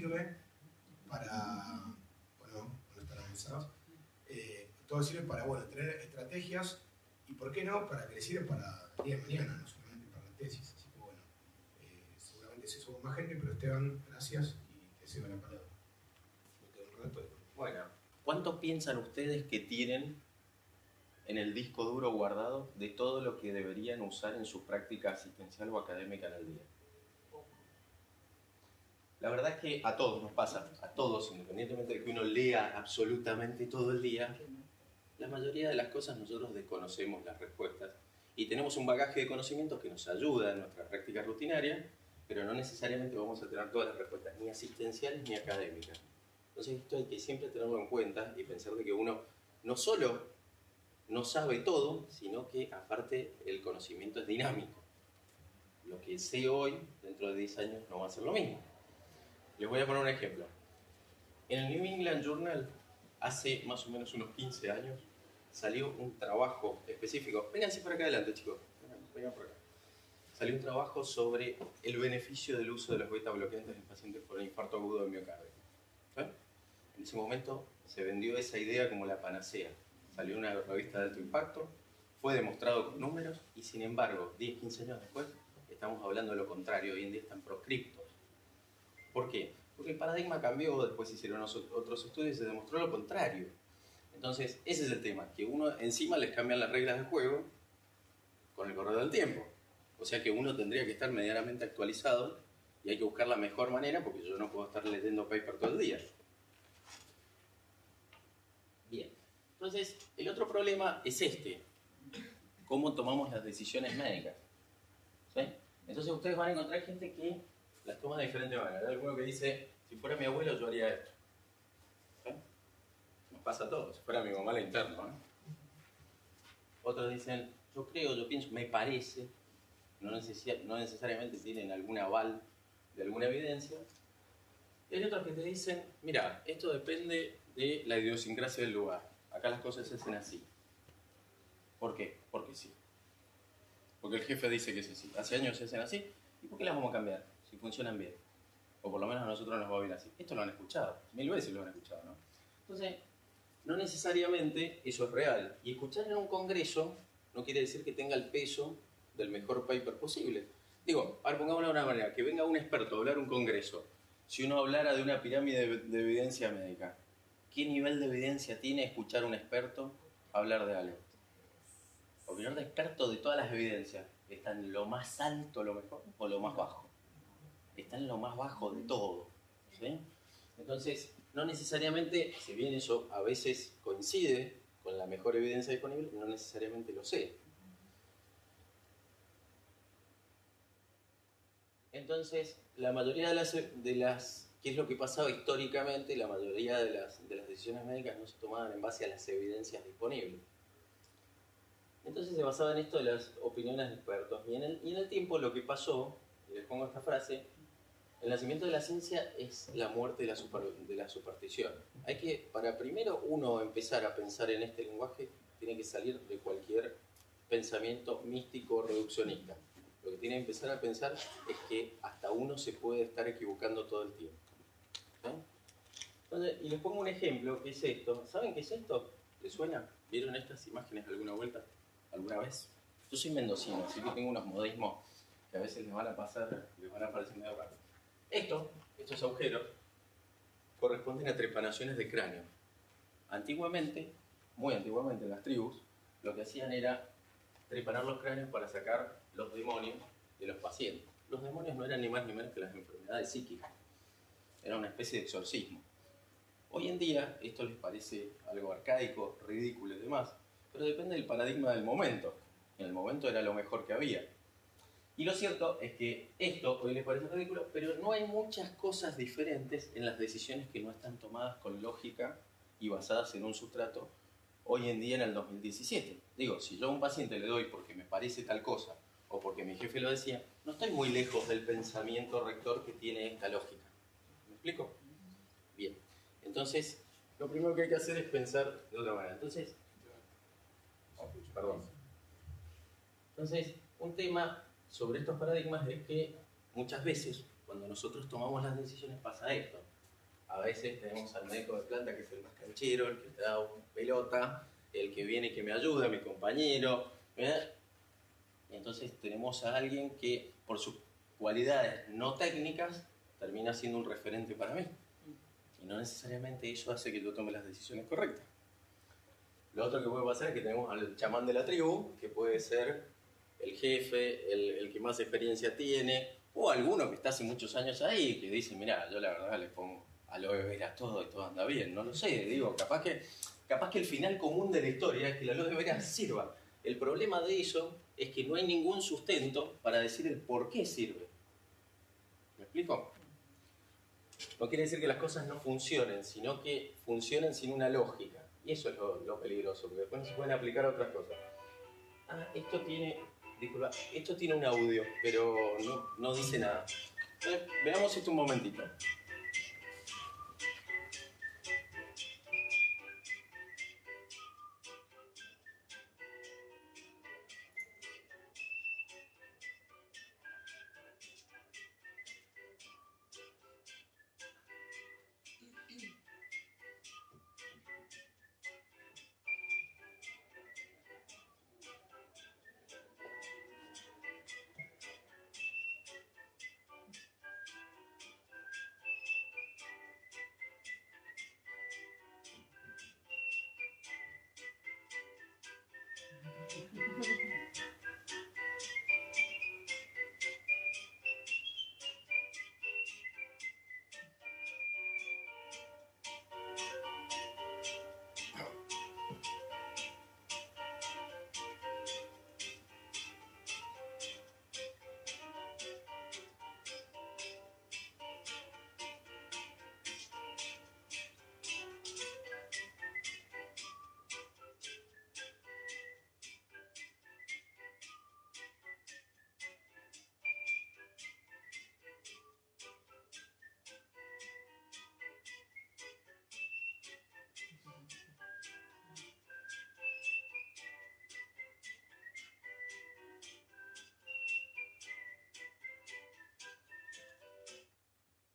sirve para, bueno, no están avanzados, todo sirve para, bueno, tener estrategias y, ¿por qué no?, para que le sirva para el día de mañana, no solamente para la tesis. Así que, bueno, seguramente se suma más gente, pero Esteban, gracias y te cedo la palabra. Me quedo un rato. Bueno, ¿cuánto piensan ustedes que tienen en el disco duro guardado de todo lo que deberían usar en su práctica asistencial o académica en el día? La verdad es que a todos nos pasa, a todos, independientemente de que uno lea absolutamente todo el día, la mayoría de las cosas nosotros desconocemos las respuestas y tenemos un bagaje de conocimientos que nos ayuda en nuestra práctica rutinaria, pero no necesariamente vamos a tener todas las respuestas, ni asistenciales ni académicas. Entonces esto hay que siempre tenerlo en cuenta y pensar de que uno no solo no sabe todo, sino que aparte el conocimiento es dinámico. Lo que sé hoy, dentro de 10 años, no va a ser lo mismo. Les voy a poner un ejemplo. En el New England Journal, hace más o menos unos 15 años, salió un trabajo específico. Vénganse para acá adelante, chicos. Vengan por acá. Salió un trabajo sobre el beneficio del uso de los beta bloqueantes en pacientes por infarto agudo de miocardio. ¿Sí? En ese momento se vendió esa idea como la panacea. Salió una revista de alto impacto, fue demostrado con números y, sin embargo, 10, 15 años después, estamos hablando de lo contrario. Hoy en día están proscriptos. ¿Por qué? Porque el paradigma cambió, después hicieron otros estudios y se demostró lo contrario. Entonces, ese es el tema, que uno encima les cambian las reglas del juego con el correr del tiempo. O sea que uno tendría que estar medianamente actualizado y hay que buscar la mejor manera porque yo no puedo estar leyendo paper todo el día. Bien, entonces el otro problema es este, cómo tomamos las decisiones médicas. ¿Sí? Entonces ustedes van a encontrar gente que las toma de diferente manera. Hay alguno que dice, si fuera mi abuelo yo haría esto. ¿Sí? Nos pasa a todos, si fuera mi mamá la interno. Otros dicen, yo creo, yo pienso, me parece, no necesariamente tienen algún aval de alguna evidencia. Y hay otros que te dicen, mira, esto depende de la idiosincrasia del lugar. Acá las cosas se hacen así. ¿Por qué? Porque sí. Porque el jefe dice que es así. Hace años se hacen así. ¿Y por qué las vamos a cambiar? Si funcionan bien. O por lo menos a nosotros nos va bien así. Esto lo han escuchado. 1000 veces lo han escuchado, ¿no? Entonces, no necesariamente eso es real. Y escuchar en un congreso no quiere decir que tenga el peso del mejor paper posible. Digo, ahora pongámoslo de una manera, que venga un experto a hablar a un congreso. Si uno hablara de una pirámide de evidencia médica, ¿qué nivel de evidencia tiene escuchar a un experto hablar de algo? Opinión de experto de todas las evidencias. ¿Está en lo más alto, lo mejor, o lo más bajo? Está en lo más bajo de todo. ¿Sí? Entonces, no necesariamente, si bien eso a veces coincide con la mejor evidencia disponible, no necesariamente lo sé. Entonces, la mayoría de las ¿qué es lo que pasaba históricamente? La mayoría de las decisiones médicas no se tomaban en base a las evidencias disponibles. Entonces se basaba en esto de las opiniones de expertos. Y en el tiempo lo que pasó, y les pongo esta frase, el nacimiento de la ciencia es la muerte de la superstición. Hay que, para primero uno empezar a pensar en este lenguaje, tiene que salir de cualquier pensamiento místico o reduccionista. Lo que tiene que empezar a pensar es que hasta uno se puede estar equivocando todo el tiempo. ¿Sí? Entonces, y les pongo un ejemplo, que es esto. ¿Saben qué es esto? ¿Les suena? ¿Vieron estas imágenes alguna vuelta? ¿Alguna vez? Yo soy mendocino, así que tengo unos modismos que a veces les van a parecer medio raros. Estos agujeros, corresponden a trepanaciones de cráneo. Antiguamente, muy antiguamente en las tribus, lo que hacían era trepanar los cráneos para sacar los demonios de los pacientes. Los demonios no eran ni más ni menos que las enfermedades psíquicas. Era una especie de exorcismo. Hoy en día esto les parece algo arcaico, ridículo y demás, pero depende del paradigma del momento. En el momento era lo mejor que había. Y lo cierto es que esto hoy les parece ridículo, pero no hay muchas cosas diferentes en las decisiones que no están tomadas con lógica y basadas en un sustrato hoy en día en el 2017. Digo, si yo a un paciente le doy porque me parece tal cosa o porque mi jefe lo decía, no estoy muy lejos del pensamiento rector que tiene esta lógica. ¿Me explico? Bien. Entonces, lo primero que hay que hacer es pensar de otra manera. Entonces, un tema sobre estos paradigmas es que muchas veces, cuando nosotros tomamos las decisiones, pasa esto. A veces tenemos al médico de planta, que es el más canchero, el que te da una pelota, el que viene y que me ayuda, mi compañero. Y entonces tenemos a alguien que, por sus cualidades no técnicas, termina siendo un referente para mí. Y no necesariamente eso hace que yo tome las decisiones correctas. Lo otro que puede pasar es que tenemos al chamán de la tribu, que puede ser el jefe, el que más experiencia tiene, o alguno que está hace muchos años ahí, que dice, mira, yo la verdad le pongo aloe vera a todo y todo anda bien. No lo sé, digo, capaz que el final común de la historia es que la aloe vera sirva. El problema de eso es que no hay ningún sustento para decir el por qué sirve. ¿Me explico? No quiere decir que las cosas no funcionen, sino que funcionen sin una lógica. Y eso es lo peligroso, porque después no se pueden aplicar a otras cosas. Esto tiene un audio, pero no dice nada. Entonces, veamos esto un momentito.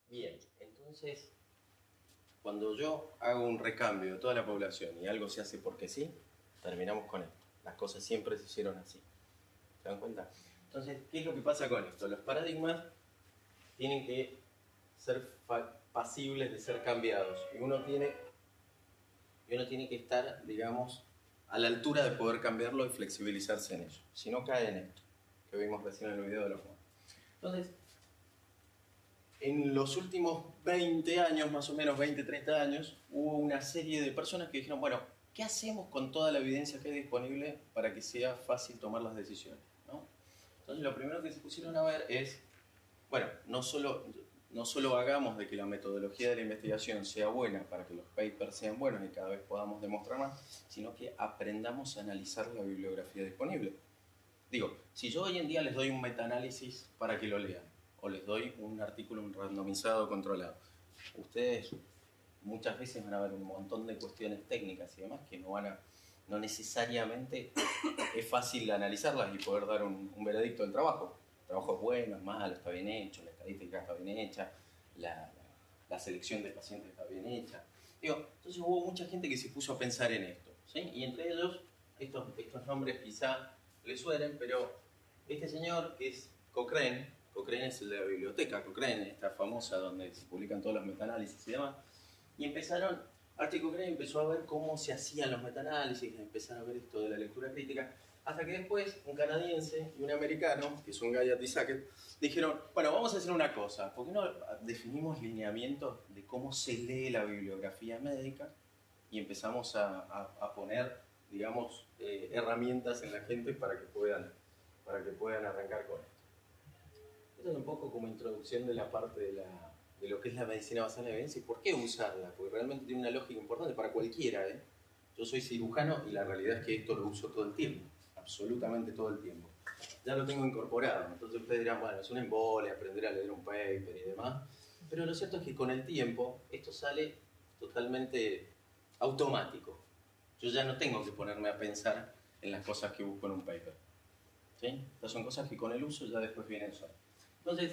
Bien, entonces, cuando yo hago un recambio de toda la población y algo se hace porque sí, terminamos con esto. Las cosas siempre se hicieron así. ¿Se dan cuenta? Entonces, ¿qué es lo que pasa con esto? Los paradigmas tienen que ser pasibles de ser cambiados. Y uno tiene que estar, digamos, a la altura de poder cambiarlo y flexibilizarse en ello. Si no, cae en esto, que vimos recién en el video de los monos. Entonces, en los últimos 20 años, más o menos 20, 30 años, hubo una serie de personas que dijeron, bueno, ¿qué hacemos con toda la evidencia que hay disponible para que sea fácil tomar las decisiones? ¿No? Entonces, lo primero que se pusieron a ver es, bueno, no solo hagamos de que la metodología de la investigación sea buena para que los papers sean buenos y cada vez podamos demostrar más, sino que aprendamos a analizar la bibliografía disponible. Digo, si yo hoy en día les doy un metaanálisis para que lo lean, o les doy un artículo randomizado controlado, ustedes muchas veces van a ver un montón de cuestiones técnicas y demás que no necesariamente es fácil analizarlas y poder dar un veredicto del trabajo. El trabajo es bueno, es malo, está bien hecho, la estadística está bien hecha, la selección de pacientes está bien hecha. Digo, entonces hubo mucha gente que se puso a pensar en esto, ¿sí? Y entre ellos, estos nombres quizá les suenen, pero este señor que es Cochrane es el de la biblioteca Cochrane, esta famosa donde se publican todos los metaanálisis y demás, y Arthur Cochrane empezó a ver cómo se hacían los metaanálisis, empezaron a ver esto de la lectura crítica, hasta que después un canadiense y un americano, que son Guyat y Sackett, dijeron, bueno, vamos a hacer una cosa, ¿por qué no definimos lineamientos de cómo se lee la bibliografía médica y empezamos a poner, digamos, herramientas en la gente para que puedan arrancar con esto? Esto es un poco como introducción de la parte de lo que es la medicina basada en evidencia y por qué usarla, porque realmente tiene una lógica importante para cualquiera. Yo soy cirujano y la realidad es que esto lo uso todo el tiempo, absolutamente todo el tiempo. Ya lo tengo incorporado, entonces ustedes dirán, bueno, es un embole aprender a leer un paper y demás, pero lo cierto es que con el tiempo esto sale totalmente automático. Yo ya no tengo que ponerme a pensar en las cosas que busco en un paper. ¿Sí? Estas son cosas que con el uso ya después vienen solas. Entonces,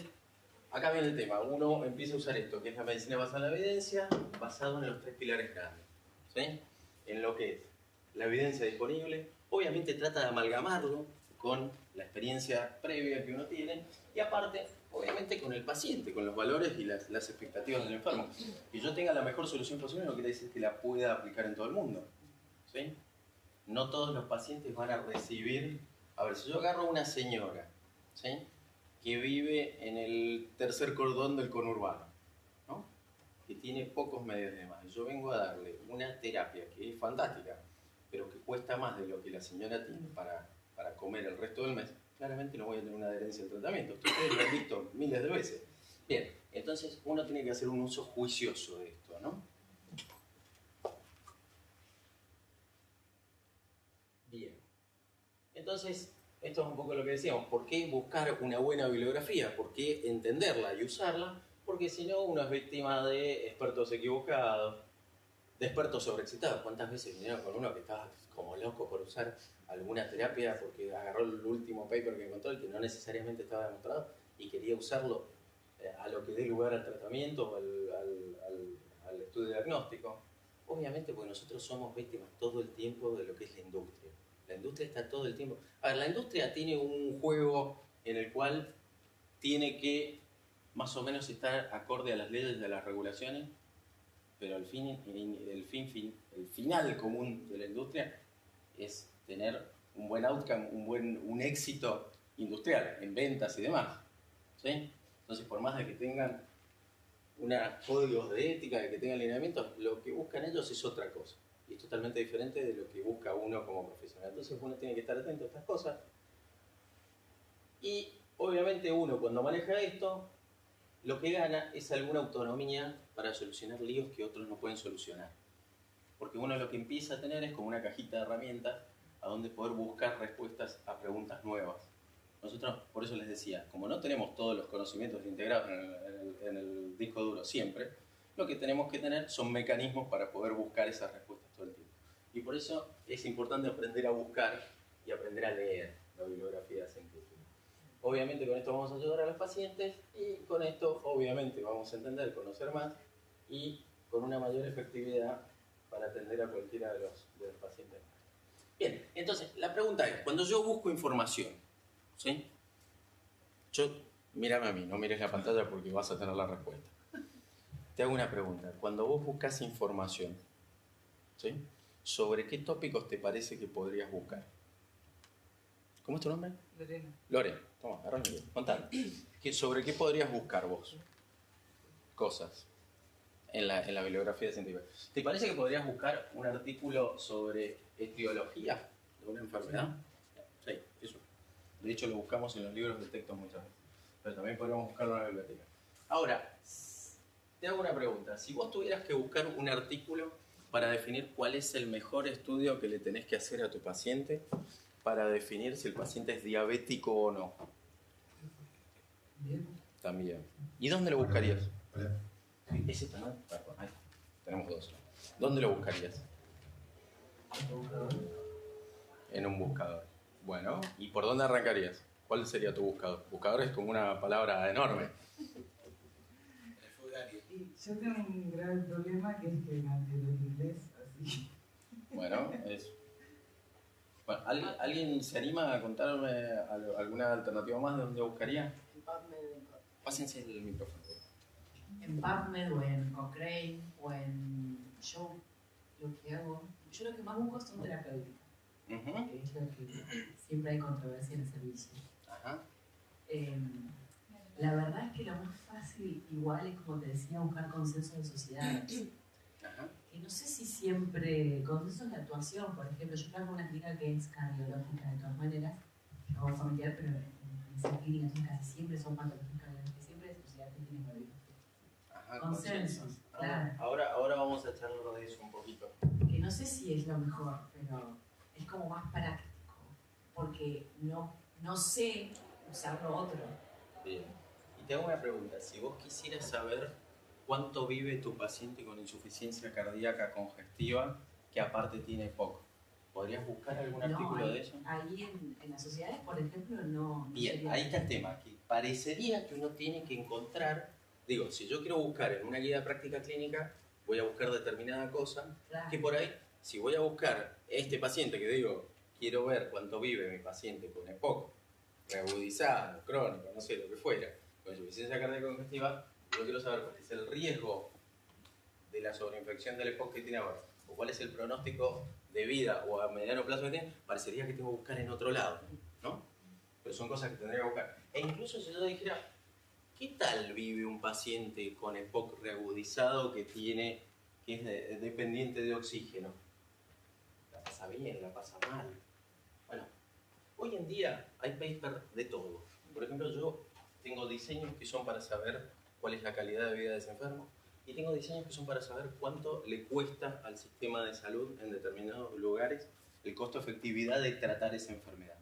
acá viene el tema. Uno empieza a usar esto, que es la medicina basada en la evidencia, basado en los 3 pilares grandes. ¿Sí? En lo que es la evidencia disponible, obviamente trata de amalgamarlo con la experiencia previa que uno tiene y aparte, obviamente, con el paciente, con los valores y las expectativas del enfermo. Que yo tenga la mejor solución posible no quiere decir que la pueda aplicar en todo el mundo. ¿Sí? No todos los pacientes van a recibir... A ver, si yo agarro a una señora, ¿sí?, que vive en el tercer cordón del conurbano, ¿no?, que tiene pocos medios de más, y yo vengo a darle una terapia que es fantástica, pero que cuesta más de lo que la señora tiene para comer el resto del mes, claramente no voy a tener una adherencia al tratamiento. Ustedes lo han visto miles de veces. Bien, entonces uno tiene que hacer un uso juicioso de esto, ¿no? Bien. Entonces, esto es un poco lo que decíamos. ¿Por qué buscar una buena bibliografía? ¿Por qué entenderla y usarla? Porque si no, uno es víctima de expertos equivocados, de expertos sobreexcitados. ¿Cuántas veces vinieron con uno que estaba como loco por usar alguna terapia porque agarró el último paper que encontró, el que no necesariamente estaba demostrado, y quería usarlo a lo que dé lugar al tratamiento o al estudio diagnóstico? Obviamente porque nosotros somos víctimas todo el tiempo de lo que es la industria. La industria está todo el tiempo... A ver, la industria tiene un juego en el cual tiene que más o menos estar acorde a las leyes y a las regulaciones, pero el final común de la industria es tener un buen outcome, un éxito industrial en ventas y demás. ¿Sí? Entonces, por más de que tengan códigos de ética, de que tengan lineamientos, lo que buscan ellos es otra cosa. Y es totalmente diferente de lo que busca uno como profesional. Entonces uno tiene que estar atento a estas cosas. Y obviamente uno cuando maneja esto, lo que gana es alguna autonomía para solucionar líos que otros no pueden solucionar. Porque uno lo que empieza a tener es como una cajita de herramientas a donde poder buscar respuestas a preguntas nuevas. Nosotros, por eso les decía, como no tenemos todos los conocimientos integrados en el disco duro siempre, lo que tenemos que tener son mecanismos para poder buscar esas respuestas todo el tiempo. Y por eso es importante aprender a buscar y aprender a leer la bibliografía científica. Obviamente con esto vamos a ayudar a los pacientes y con esto obviamente vamos a entender, conocer más y con una mayor efectividad para atender a cualquiera de los pacientes. Bien, entonces la pregunta es, cuando yo busco información, ¿sí? Mírame a mí, no mires la pantalla porque vas a tener la respuesta. Te hago una pregunta. Cuando vos buscas información, ¿sí?, ¿sobre qué tópicos te parece que podrías buscar? ¿Cómo es tu nombre? Lorena. Lore, toma, arranque, contame. ¿Sobre qué podrías buscar vos cosas en la bibliografía científica? ¿Te parece que podrías buscar un artículo sobre etiología de una enfermedad? Sí, eso. De hecho, lo buscamos en los libros de texto muchas veces. Pero también podríamos buscarlo en la biblioteca. Ahora, te hago una pregunta. Si vos tuvieras que buscar un artículo para definir cuál es el mejor estudio que le tenés que hacer a tu paciente para definir si el paciente es diabético o no. Bien. También. ¿Y dónde lo buscarías? Ese también. Perdón, ahí. Tenemos dos. ¿Dónde lo buscarías? En un buscador. Bueno, ¿y por dónde arrancarías? ¿Cuál sería tu buscador? Buscador es como una palabra enorme. Yo tengo un grave problema que es que me entiendo el inglés, así. Bueno, bueno, ¿alguien se anima a contarme alguna alternativa más de dónde buscaría? En PubMed. Pásense el micrófono. En PubMed o en Cochrane o en... Yo lo que más busco son terapéuticas, que es lo que siempre hay controversia en el servicio. Ajá. La verdad es que lo más fácil, igual, es como te decía, buscar consensos de sociedades. Ajá. Que no sé si siempre, consensos de actuación, por ejemplo, yo trabajo en una clínica que es cardiológica de todas maneras, yo hago familiar, pero en esa clínica casi siempre son patológicas, que siempre es sociedad que tiene cardiológica. Consensos, claro. Ahora vamos a charlar de eso un poquito. Que no sé si es lo mejor, pero es como más práctico, porque no sé usar lo otro. Bien. Y te hago una pregunta. Si vos quisieras saber cuánto vive tu paciente con insuficiencia cardíaca congestiva, que aparte tiene poco, ¿Podrías buscar algún No, artículo de eso? ahí en las sociedades, por ejemplo, no. Bien, sería- ahí está el tema, que parecería que uno tiene que encontrar, digo, si yo quiero buscar en una guía de práctica clínica, voy a buscar determinada cosa, Claro. que por ahí, si voy a buscar este paciente que digo, quiero ver cuánto vive mi paciente con EPOC, reagudizado, crónico, no sé, lo que fuera, con insuficiencia cardíaca congestiva, yo quiero saber cuál es el riesgo de la sobreinfección del EPOC que tiene ahora, o cuál es el pronóstico de vida o a mediano plazo que tiene, parecería que tengo que buscar en otro lado, ¿no? Pero son cosas que tendría que buscar. E incluso si yo dijera, ¿qué tal vive un paciente con EPOC reagudizado que es dependiente de oxígeno? ¿La pasa bien? ¿La pasa mal? Bueno, hoy en día hay papers de todo. Por ejemplo, yo tengo diseños que son para saber cuál es la calidad de vida de ese enfermo y tengo diseños que son para saber cuánto le cuesta al sistema de salud en determinados lugares el costo-efectividad de tratar esa enfermedad.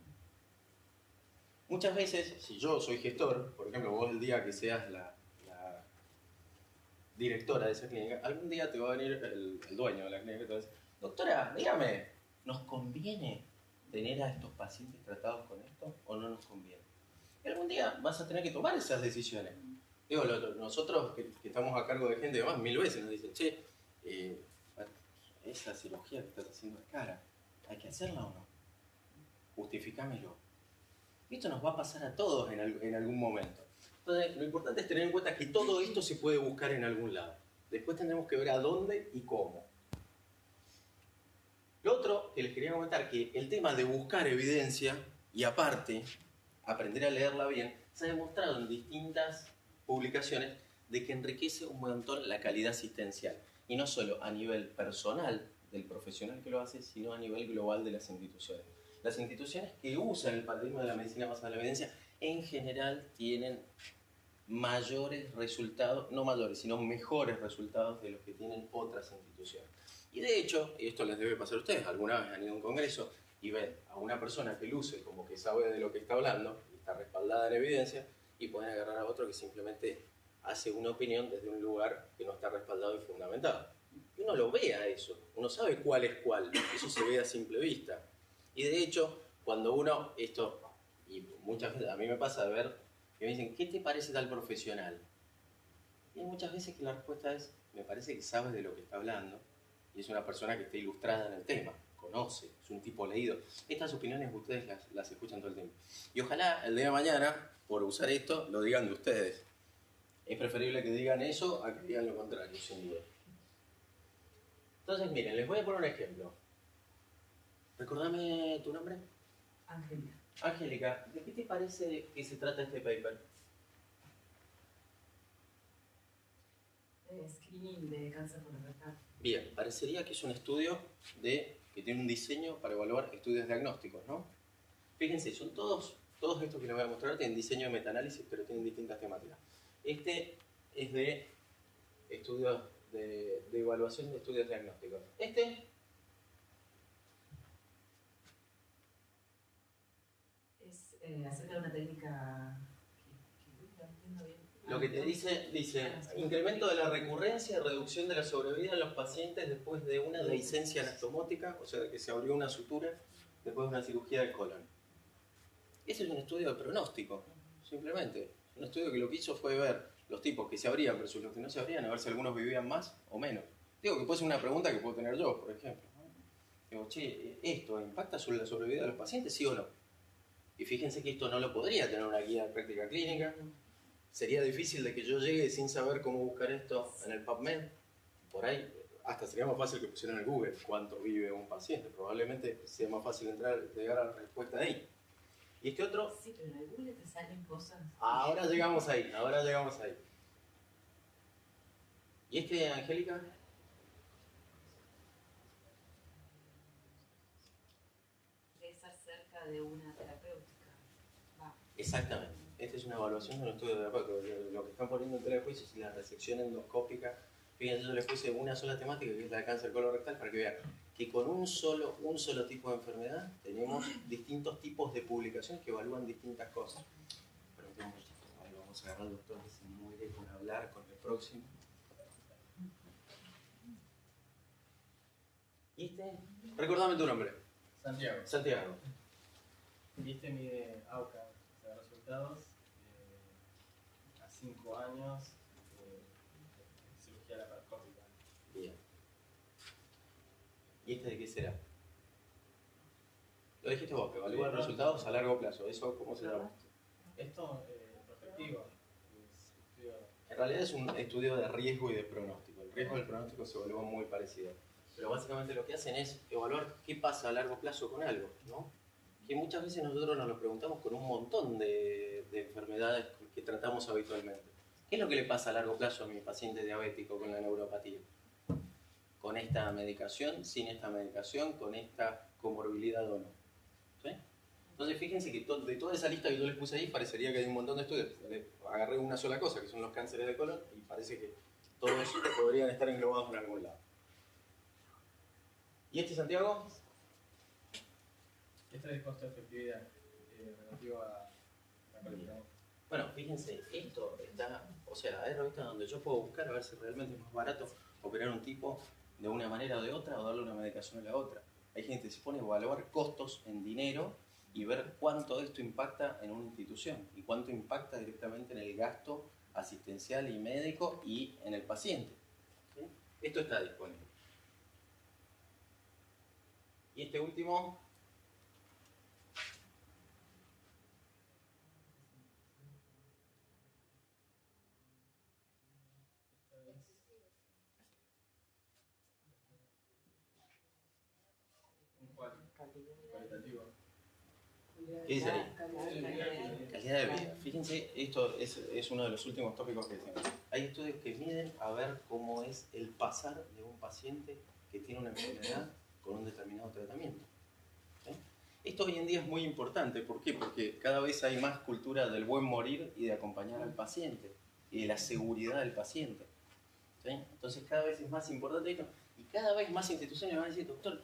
Muchas veces, si yo soy gestor, por ejemplo, vos el día que seas la directora de esa clínica, algún día te va a venir el dueño de la clínica y te va a decir, doctora, dígame, ¿nos conviene tener a estos pacientes tratados con esto o no nos conviene? Y algún día vas a tener que tomar esas decisiones. Digo, nosotros que estamos a cargo de gente, además, 1000 veces nos dicen, che, esa cirugía que estás haciendo es cara, ¿hay que hacerla o no? Justificámelo. Esto nos va a pasar a todos en algún momento. Entonces, lo importante es tener en cuenta que todo esto se puede buscar en algún lado. Después tendremos que ver a dónde y cómo. Lo otro que les quería comentar, que el tema de buscar evidencia y aparte aprender a leerla bien, se ha demostrado en distintas publicaciones de que enriquece un montón la calidad asistencial. Y no solo a nivel personal del profesional que lo hace, sino a nivel global de las instituciones. Las instituciones que usan el paradigma de la medicina basada en la evidencia en general tienen mayores resultados, no mayores, sino mejores resultados de los que tienen otras instituciones. Y de hecho, y esto les debe pasar a ustedes, alguna vez han ido a un congreso y ven a una persona que luce como que sabe de lo que está hablando y está respaldada en evidencia y pueden agarrar a otro que simplemente hace una opinión desde un lugar que no está respaldado y fundamentado. Y uno lo ve a eso, uno sabe cuál es cuál, eso se ve a simple vista. Y de hecho, cuando uno, esto, y muchas veces a mí me pasa de ver, que me dicen, ¿qué te parece tal profesional? Y hay muchas veces que la respuesta es, me parece que sabes de lo que está hablando, y es una persona que está ilustrada en el tema, conoce, es un tipo leído. Estas opiniones ustedes las escuchan todo el tiempo. Y ojalá el día de mañana, por usar esto, lo digan de ustedes. Es preferible que digan eso a que digan lo contrario, sin duda. Entonces, miren, les voy a poner un ejemplo. Recordame tu nombre. Angélica. Angélica, ¿de qué te parece que se trata este paper? Screening de cáncer colorectal. Bien, parecería que es un estudio que tiene un diseño para evaluar estudios diagnósticos, ¿no? Fíjense, son todos estos que les voy a mostrar tienen diseño de metaanálisis, pero tienen distintas temáticas. Este es de estudios de evaluación de estudios diagnósticos. Este es acerca de una técnica que no entiendo bien. lo que te dice, incremento de la recurrencia y reducción de la sobrevida en los pacientes después de una dehiscencia anastomótica, o sea, que se abrió una sutura después de una cirugía del colon. Ese es un estudio de pronóstico, simplemente. Un estudio que lo que hizo fue ver los tipos que se abrían versus los que no se abrían, a ver si algunos vivían más o menos. Digo que puede ser una pregunta que puedo tener yo, por ejemplo. Digo, che, ¿esto impacta sobre la sobrevida de los pacientes, sí o no? Y fíjense que esto no lo podría tener una guía de práctica clínica. Sería difícil de que yo llegue sin saber cómo buscar esto en el PubMed. Por ahí, hasta sería más fácil que pusieran en el Google cuánto vive un paciente. Probablemente sea más fácil llegar a la respuesta de ahí. Y este otro... Sí, pero en el Google te salen cosas... Ahora llegamos ahí. ¿Y este, Angélica? Es acerca de una terapéutica. Va. Exactamente. Esta es una evaluación de un estudio terapéutico. Lo que están poniendo en tela de juicio es la resección endoscópica. Fíjense, yo les puse una sola temática, que es la de cáncer colorectal, para que vean que con un solo tipo de enfermedad tenemos distintos tipos de publicaciones que evalúan distintas cosas. Pero vamos a agarrar al doctor que se muere por hablar con el próximo. ¿Y este? Recordame tu nombre. Santiago. Santiago. Y este mide AUCA, o sea, resultados a 5 años cirugía laparoscópica. Bien. ¿Y este de qué será? Lo dijiste vos, que evalúa resultados a largo plazo. ¿Eso cómo se llama? Esto, prospectivo, es estudio. En realidad es un estudio de riesgo y de pronóstico. El riesgo y el pronóstico se evalúan muy parecido. Pero básicamente lo que hacen es evaluar qué pasa a largo plazo con algo, ¿no? Que muchas veces nosotros nos lo preguntamos con un montón de enfermedades que tratamos habitualmente. ¿Qué es lo que le pasa a largo plazo a mi paciente diabético con la neuropatía? ¿Con esta medicación, sin esta medicación, con esta comorbilidad o no? ¿Sí? Entonces fíjense que de toda esa lista que yo les puse ahí parecería que hay un montón de estudios. Agarré una sola cosa, que son los cánceres de colon, y parece que todos podrían estar englobados en algún lado. ¿Y este, Santiago? Esto es costo-efectividad relativo a la calidad. Bueno, fíjense, esto está, o sea, hay revistas donde yo puedo buscar a ver si realmente es más barato operar un tipo de una manera o de otra o darle una medicación a la otra. Hay gente que se pone a evaluar costos en dinero y ver cuánto esto impacta en una institución y cuánto impacta directamente en el gasto asistencial y médico y en el paciente. ¿Sí? Esto está disponible. Y este último, Un cualitativo. ¿qué dice ahí? Calidad. Calidad de vida. Fíjense, esto es uno de los últimos tópicos que decimos. Hay estudios que miden a ver cómo es el pasar de un paciente que tiene una enfermedad con un determinado tratamiento. ¿Sí? Esto hoy en día es muy importante. ¿Por qué? Porque cada vez hay más cultura del buen morir y de acompañar al paciente y de la seguridad del paciente. ¿Sí? Entonces cada vez es más importante esto y cada vez más instituciones van a decir, doctor,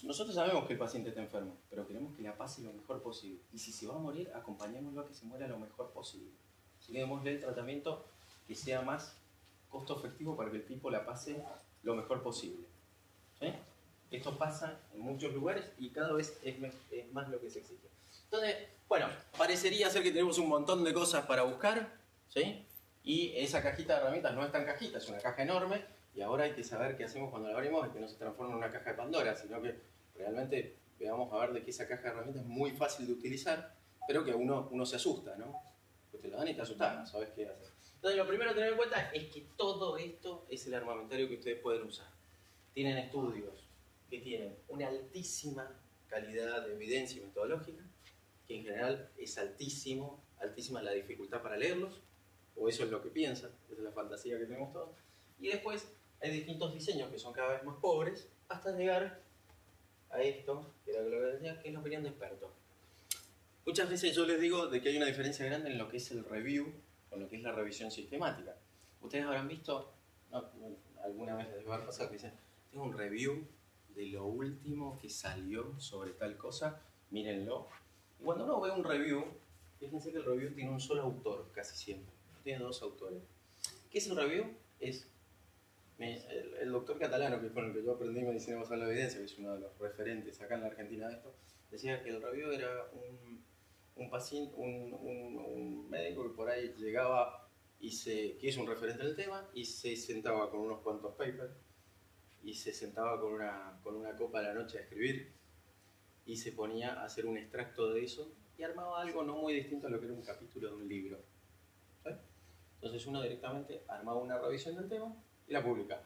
nosotros sabemos que el paciente está enfermo, pero queremos que la pase lo mejor posible. Y si se va a morir, acompañémoslo a que se muera lo mejor posible. Así que démosle el tratamiento que sea más costo efectivo para que el tipo la pase lo mejor posible. ¿Sí? Esto pasa en muchos lugares y cada vez es más lo que se exige. Entonces, bueno, parecería ser que tenemos un montón de cosas para buscar, ¿sí? Y esa cajita de herramientas no es tan cajita, es una caja enorme. Y ahora hay que saber qué hacemos cuando la abrimos, y que no se transforme en una caja de Pandora, sino que realmente veamos a ver de que esa caja de herramientas es muy fácil de utilizar, pero que uno se asusta, ¿no? Pues te lo dan y te asustas, no sabes qué hacer. Entonces lo primero a tener en cuenta es que todo esto es el armamentario que ustedes pueden usar. Tienen estudios que tienen una altísima calidad de evidencia metodológica, que en general es altísima la dificultad para leerlos, o eso es lo que piensan, esa es la fantasía que tenemos todos. Y después hay distintos diseños que son cada vez más pobres, hasta llegar a esto, que era lo que decía, que es la opinión de expertos. Muchas veces yo les digo de que hay una diferencia grande en lo que es el review con lo que es la revisión sistemática. Ustedes habrán visto, alguna vez les debe haber pasado que dicen, tengo un review de lo último que salió sobre tal cosa, mírenlo. Y cuando uno ve un review, fíjense que el review tiene un solo autor, casi siempre. Tiene dos autores. ¿Qué es el review? Es el doctor Catalano, que es con el que yo aprendí medicina basada en la evidencia, que es uno de los referentes acá en la Argentina de esto, decía que el review era un paciente, un médico que por ahí llegaba que es un referente del tema, y se sentaba con unos cuantos papers, y se sentaba con una copa a la noche a escribir, y se ponía a hacer un extracto de eso, y armaba algo no muy distinto a lo que era un capítulo de un libro. ¿Sí? Entonces uno directamente armaba una revisión del tema y la publicaba.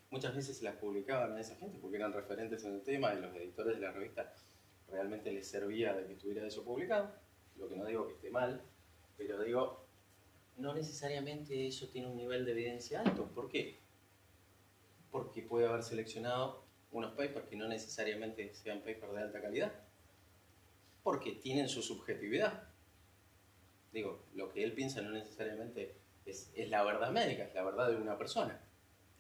Muchas veces se las publicaban a esa gente porque eran referentes en el tema y los editores de la revista realmente les servía de que estuviera eso publicado. Lo que no digo que esté mal, pero digo, no necesariamente eso tiene un nivel de evidencia alto. ¿Por qué? Porque puede haber seleccionado unos papers que no necesariamente sean papers de alta calidad. Porque tienen su subjetividad. Digo, lo que él piensa no necesariamente es la verdad médica, es la verdad de una persona.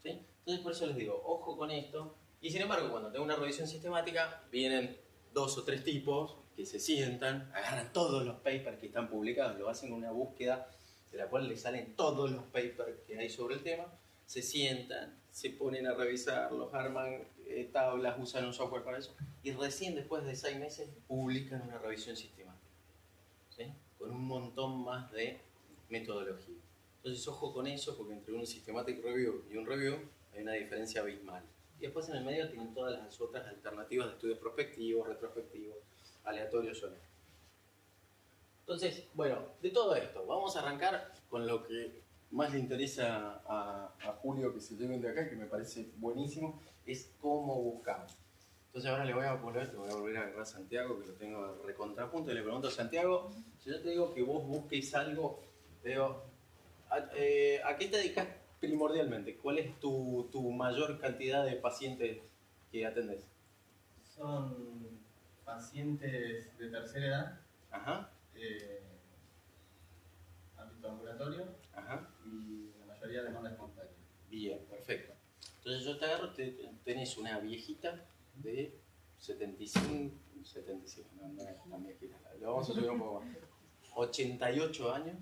¿Sí? Entonces por eso les digo, ojo con esto. Y sin embargo, cuando tengo una revisión sistemática, vienen 2 o 3 tipos que se sientan, agarran todos los papers que están publicados, lo hacen una búsqueda de la cual les salen todos los papers que hay sobre el tema, se sientan, se ponen a revisarlos, arman tablas, usan un software para eso, y recién después de 6 meses publican una revisión sistemática, ¿sí? Con un montón más de metodología. Entonces, ojo con eso, porque entre un systematic review y un review hay una diferencia abismal. Y después en el medio tienen todas las otras alternativas de estudios prospectivos, retrospectivos, aleatorios o no. Entonces, bueno, de todo esto, vamos a arrancar con lo que más le interesa a Julio que se lleven de acá, que me parece buenísimo, es cómo buscamos. Entonces ahora le voy a volver a agarrar a Santiago, que lo tengo de recontrapunto, y le pregunto a Santiago, si yo te digo que vos busques algo, veo, ¿a qué te dedicas primordialmente? ¿Cuál es tu mayor cantidad de pacientes que atendés? Son pacientes de tercera edad, Ajá, ámbito ambulatorio ajá. y la mayoría demanda espontánea. Bien, perfecto. Entonces yo te agarro, tenés una viejita de 75, no es tan viejita, lo vamos a subir un poco más. 88 años,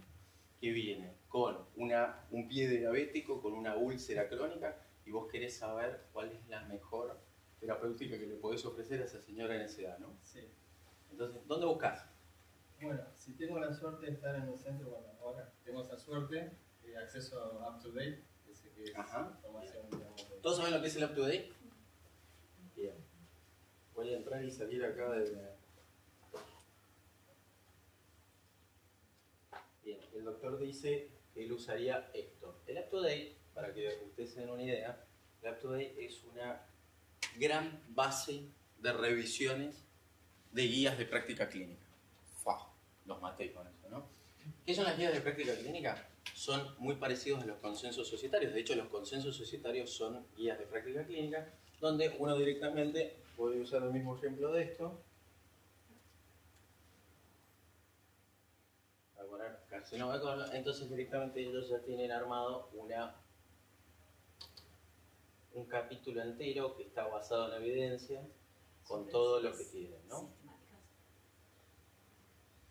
que viene con un pie diabético, con una úlcera crónica, y vos querés saber cuál es la mejor terapéutica que le podés ofrecer a esa señora en esa edad, ¿no? Sí. Entonces, ¿dónde buscás? Bueno, si tengo la suerte de estar en un centro, bueno, ahora tengo esa suerte, acceso up to date, que es Ajá. información, digamos, ¿Todos saben lo que es el up to date? Bien. Voy a entrar y salir acá de... Bien, el doctor dice que él usaría esto. El up to date, para que ustedes se den una idea, el up to date es una gran base de revisiones de guías de práctica clínica. ¡Fua! Los maté con eso, ¿no? ¿Qué son las guías de práctica clínica? Son muy parecidos a los consensos societarios. De hecho, los consensos societarios son guías de práctica clínica, donde uno directamente puede usar el mismo ejemplo de esto. Voy a poner carcinoma. Entonces, directamente ellos ya tienen armado un capítulo entero que está basado en evidencia, con todo lo que tienen, ¿no?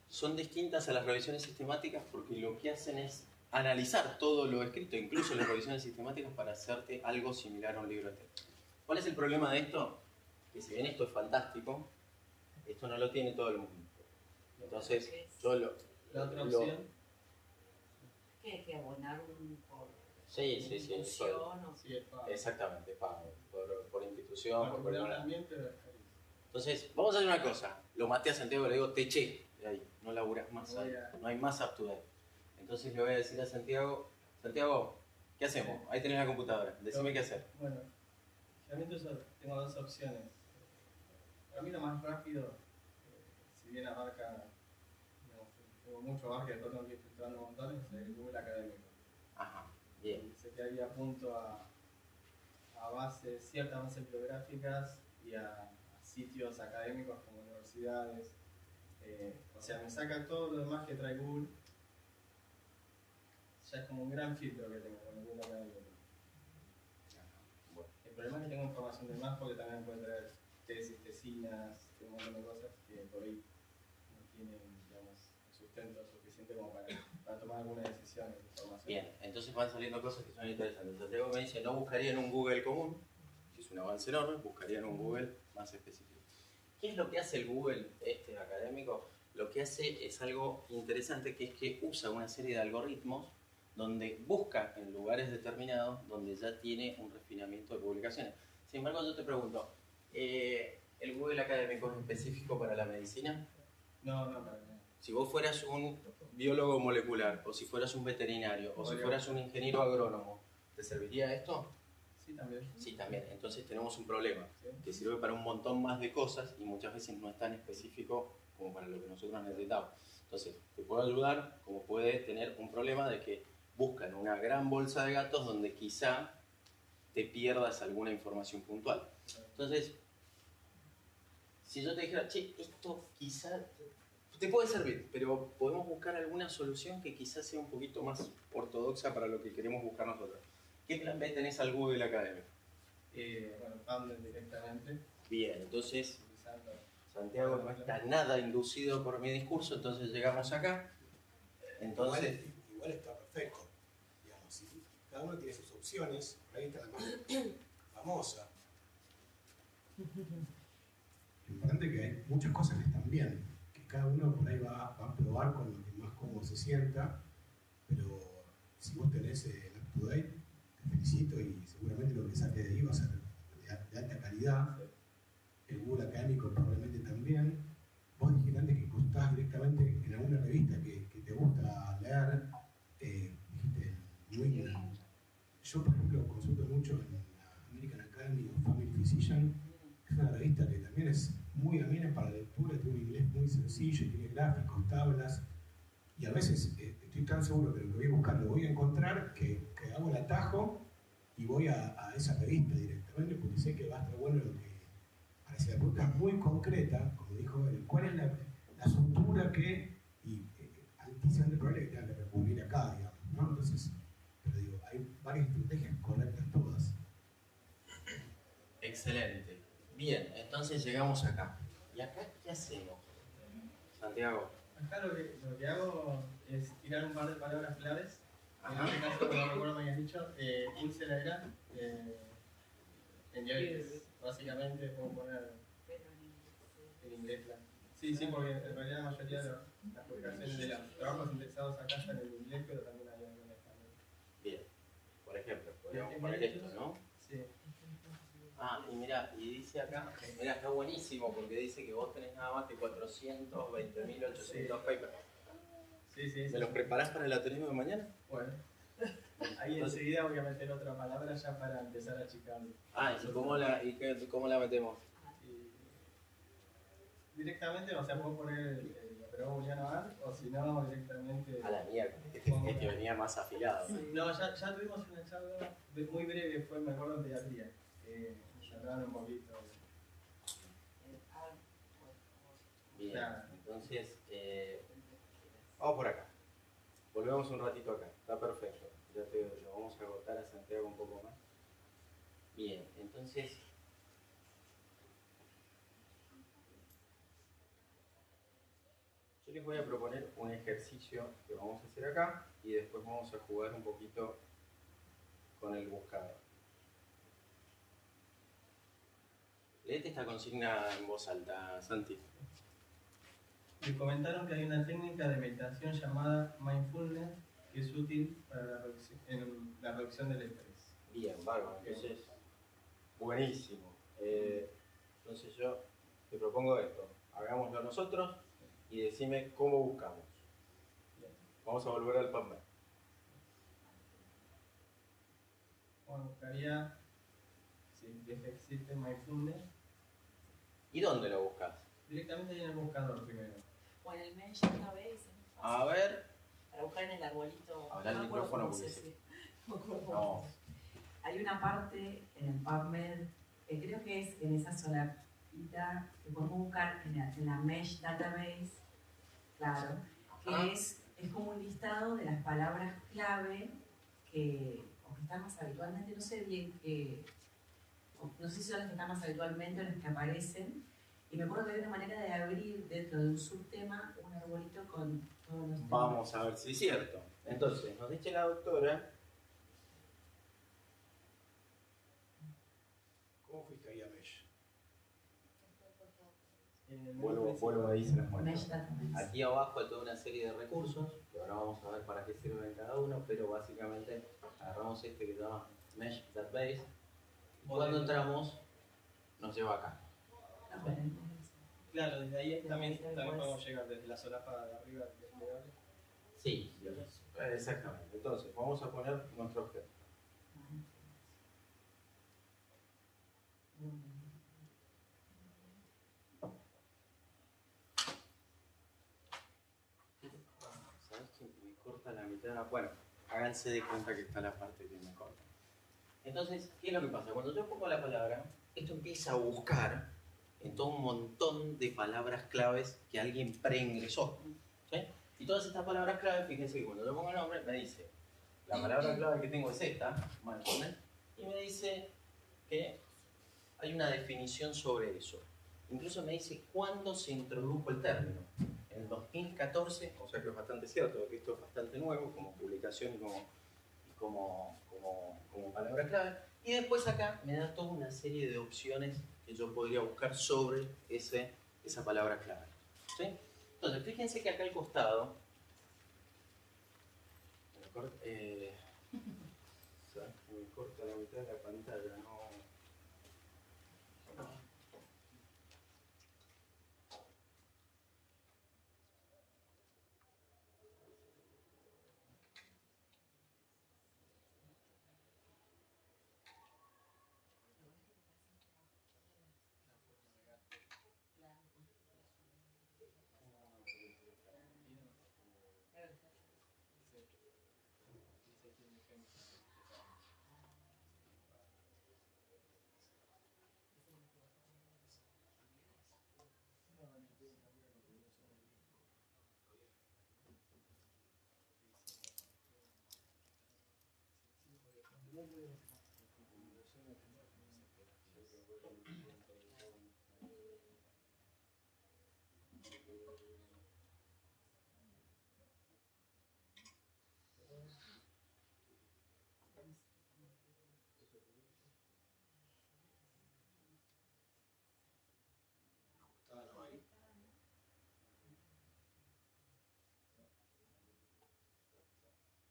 Son distintas a las revisiones sistemáticas porque lo que hacen es analizar todo lo escrito, incluso las revisiones sistemáticas, para hacerte algo similar a un libro de texto. ¿Cuál es el problema de esto? Que si bien esto es fantástico, esto no lo tiene todo el mundo. Entonces, yo la otra opción. ¿Qué hay que abonar por Sí, institución o Sí, es pago. exactamente, pago por institución, por Particular persona. también, pero es carísimo. Entonces, vamos a hacer una cosa. Lo maté a Santiago y le digo, te eché de ahí, no laburás más ahí, no hay más up to date. Entonces le voy a decir a Santiago, ¿qué hacemos? Ahí tenés la computadora, decime qué hacer. Bueno, realmente yo tengo dos opciones. Para mí lo más rápido, si bien abarca, digamos, tengo mucho abarca y después tengo que ir filtrando montones, es el Google Académico. Ajá, bien. Sé que ahí apunto a ciertas bases bibliográficas y a sitios académicos como universidades. O sea, me saca todo lo demás que trae Google. Ya es como un gran filtro que tengo con el Google Académico. Bueno. El problema es que tengo información de más porque también puede traer tesis, tesinas, un montón de cosas que por ahí no tienen, digamos, el sustento suficiente como para tomar alguna decisión en información. Bien, entonces van saliendo cosas que son interesantes. Santiago me dice, no buscaría en un Google común, que es un avance enorme, buscaría en un Google más específico. ¿Qué es lo que hace el Google académico? Lo que hace es algo interesante, que es que usa una serie de algoritmos donde busca en lugares determinados donde ya tiene un refinamiento de publicaciones. Sin embargo, yo te pregunto, ¿el Google académico es específico para la medicina? No, para nada. Si vos fueras un biólogo molecular, o si fueras un veterinario, o si fueras un ingeniero agrónomo, ¿te serviría esto? Sí, también. Sí, también. Entonces tenemos un problema, Sí. que sirve para un montón más de cosas y muchas veces no es tan específico como para lo que nosotros necesitamos. Entonces, te puedo ayudar, como puede tener un problema de que buscan una gran bolsa de datos donde quizá te pierdas alguna información puntual. Entonces, si yo te dijera, che, esto quizá te puede servir, pero podemos buscar alguna solución que quizás sea un poquito más ortodoxa para lo que queremos buscar nosotros. ¿Qué plan B tenés al Google Académico? Bueno, Pamela directamente. Bien, entonces Utilizando. Santiago no está nada inducido por mi discurso, entonces llegamos acá. Entonces, Igual está perfecto. Digamos, si cada uno tiene sus opciones, por ahí está la más famosa. Lo importante es que hay muchas cosas que están bien, que cada uno por ahí va a probar con lo que más cómodo se sienta, pero si vos tenés el up-to-date, te felicito y seguramente lo que saque de ahí va a ser de alta calidad. El Google Académico probablemente también. Vos dijiste antes que consultás directamente en alguna revista que te gusta leer, dijiste New England. Yo, por ejemplo, consulto mucho en la American Academy of Family Physician, que es una revista que también es muy amena para la lectura, tiene un inglés muy sencillo, tiene gráficos, tablas, y a veces estoy tan seguro que lo que voy a buscar lo voy a encontrar que hago el atajo y voy a esa revista directamente porque sé que va a estar bueno lo que... Ahora, si la pregunta es muy concreta, como dijo él, ¿cuál es la estructura que... y altísimamente probable que tenga que recurrir acá, digamos, ¿no? Entonces, pero digo, hay varias estrategias correctas todas. Excelente. Bien, entonces llegamos acá. ¿Y acá qué hacemos? Santiago. Acá lo que hago es tirar un par de palabras claves. Ajá. En este caso, no recuerdo me habías dicho, pulsera era en inglés. Básicamente, puedo poner en inglés. Sí, sí, porque en realidad la mayoría de las publicaciones de los trabajos indexados acá están en inglés, pero también hay algo en español. Bien. Por ejemplo, podríamos poner esto, ¿no? Sí. Ah, y mira, y dice acá, mira, está buenísimo porque dice que vos tenés nada más que 420.800 papers. Sí, sí. ¿Me los preparás para el atenismo de mañana? Bueno. Ahí enseguida voy a meter otra palabra ya para empezar a achicarlo. Ah, ¿y cómo la metemos? Directamente, o sea, puedo poner la prueba booleana AND, o si no, directamente... A la mierda, este venía más afilado. No, ya tuvimos una charla muy breve, fue, me acuerdo, en pediatría. Charlaron un poquito. Bien, Claro. entonces, vamos por acá. Volvemos un ratito acá, está perfecto. Ya lo vamos a agotar a Santiago un poco más. Bien, entonces... Yo les voy a proponer un ejercicio que vamos a hacer acá y después vamos a jugar un poquito con el buscador. Léete esta consigna en voz alta, Santi. Me comentaron que hay una técnica de meditación llamada mindfulness que es útil para en la reducción del estrés. Bien, bárbaro. Entonces, buenísimo. Entonces yo te propongo esto. Hagámoslo nosotros y decime cómo buscamos. Vamos a volver al PubMed. Bueno, buscaría si existe mindfulness. ¿Y dónde lo buscas? Directamente en el buscador primero. O en el Mesh una vez. A ver. Para buscar en el arbolito. Habla al no me acuerdo micrófono cómo porque se sí. hace. No me acuerdo cómo No. se hace. Hay una parte en el PubMed, que creo que es en esa solapita que podemos buscar en la Mesh Database, claro, que es como un listado de las palabras clave que están más habitualmente, no sé bien qué, no sé si son las que están más habitualmente o las que aparecen, y me acuerdo que hay una manera de abrir dentro de un subtema un arbolito con todos los temas. Vamos a ver si es cierto. Entonces, nos dice la doctora. ¿Cómo fuiste ahí a Mesh? Vuelvo a decir las Mesh Database. Aquí abajo hay toda una serie de recursos, que ahora vamos a ver para qué sirven cada uno, pero básicamente agarramos este que se llama Mesh Database, y cuando entramos nos lleva acá. Ah, bueno. Claro, desde ahí también podemos llegar desde la solapa de arriba del desplegable. Sí, exactamente. Entonces, vamos a poner nuestro objeto. ¿Sabes que me corta la mitad? Bueno, háganse de cuenta que está la parte que me corta. Entonces, ¿qué es lo que pasa? Cuando yo pongo la palabra, esto empieza a buscar en todo un montón de palabras claves que alguien preingresó. ¿Sí? Y todas estas palabras claves, fíjense que cuando yo pongo el nombre, me dice, la palabra clave que tengo es esta, mindfulness, y me dice que hay una definición sobre eso. Incluso me dice cuándo se introdujo el término. En el 2014, o sea que es bastante cierto, que esto es bastante nuevo como publicación y como palabra clave. Y después acá me da toda una serie de opciones que yo podría buscar sobre esa palabra clave. ¿Sí? Entonces, fíjense que acá al costado, me corta la mitad de la pantalla, no.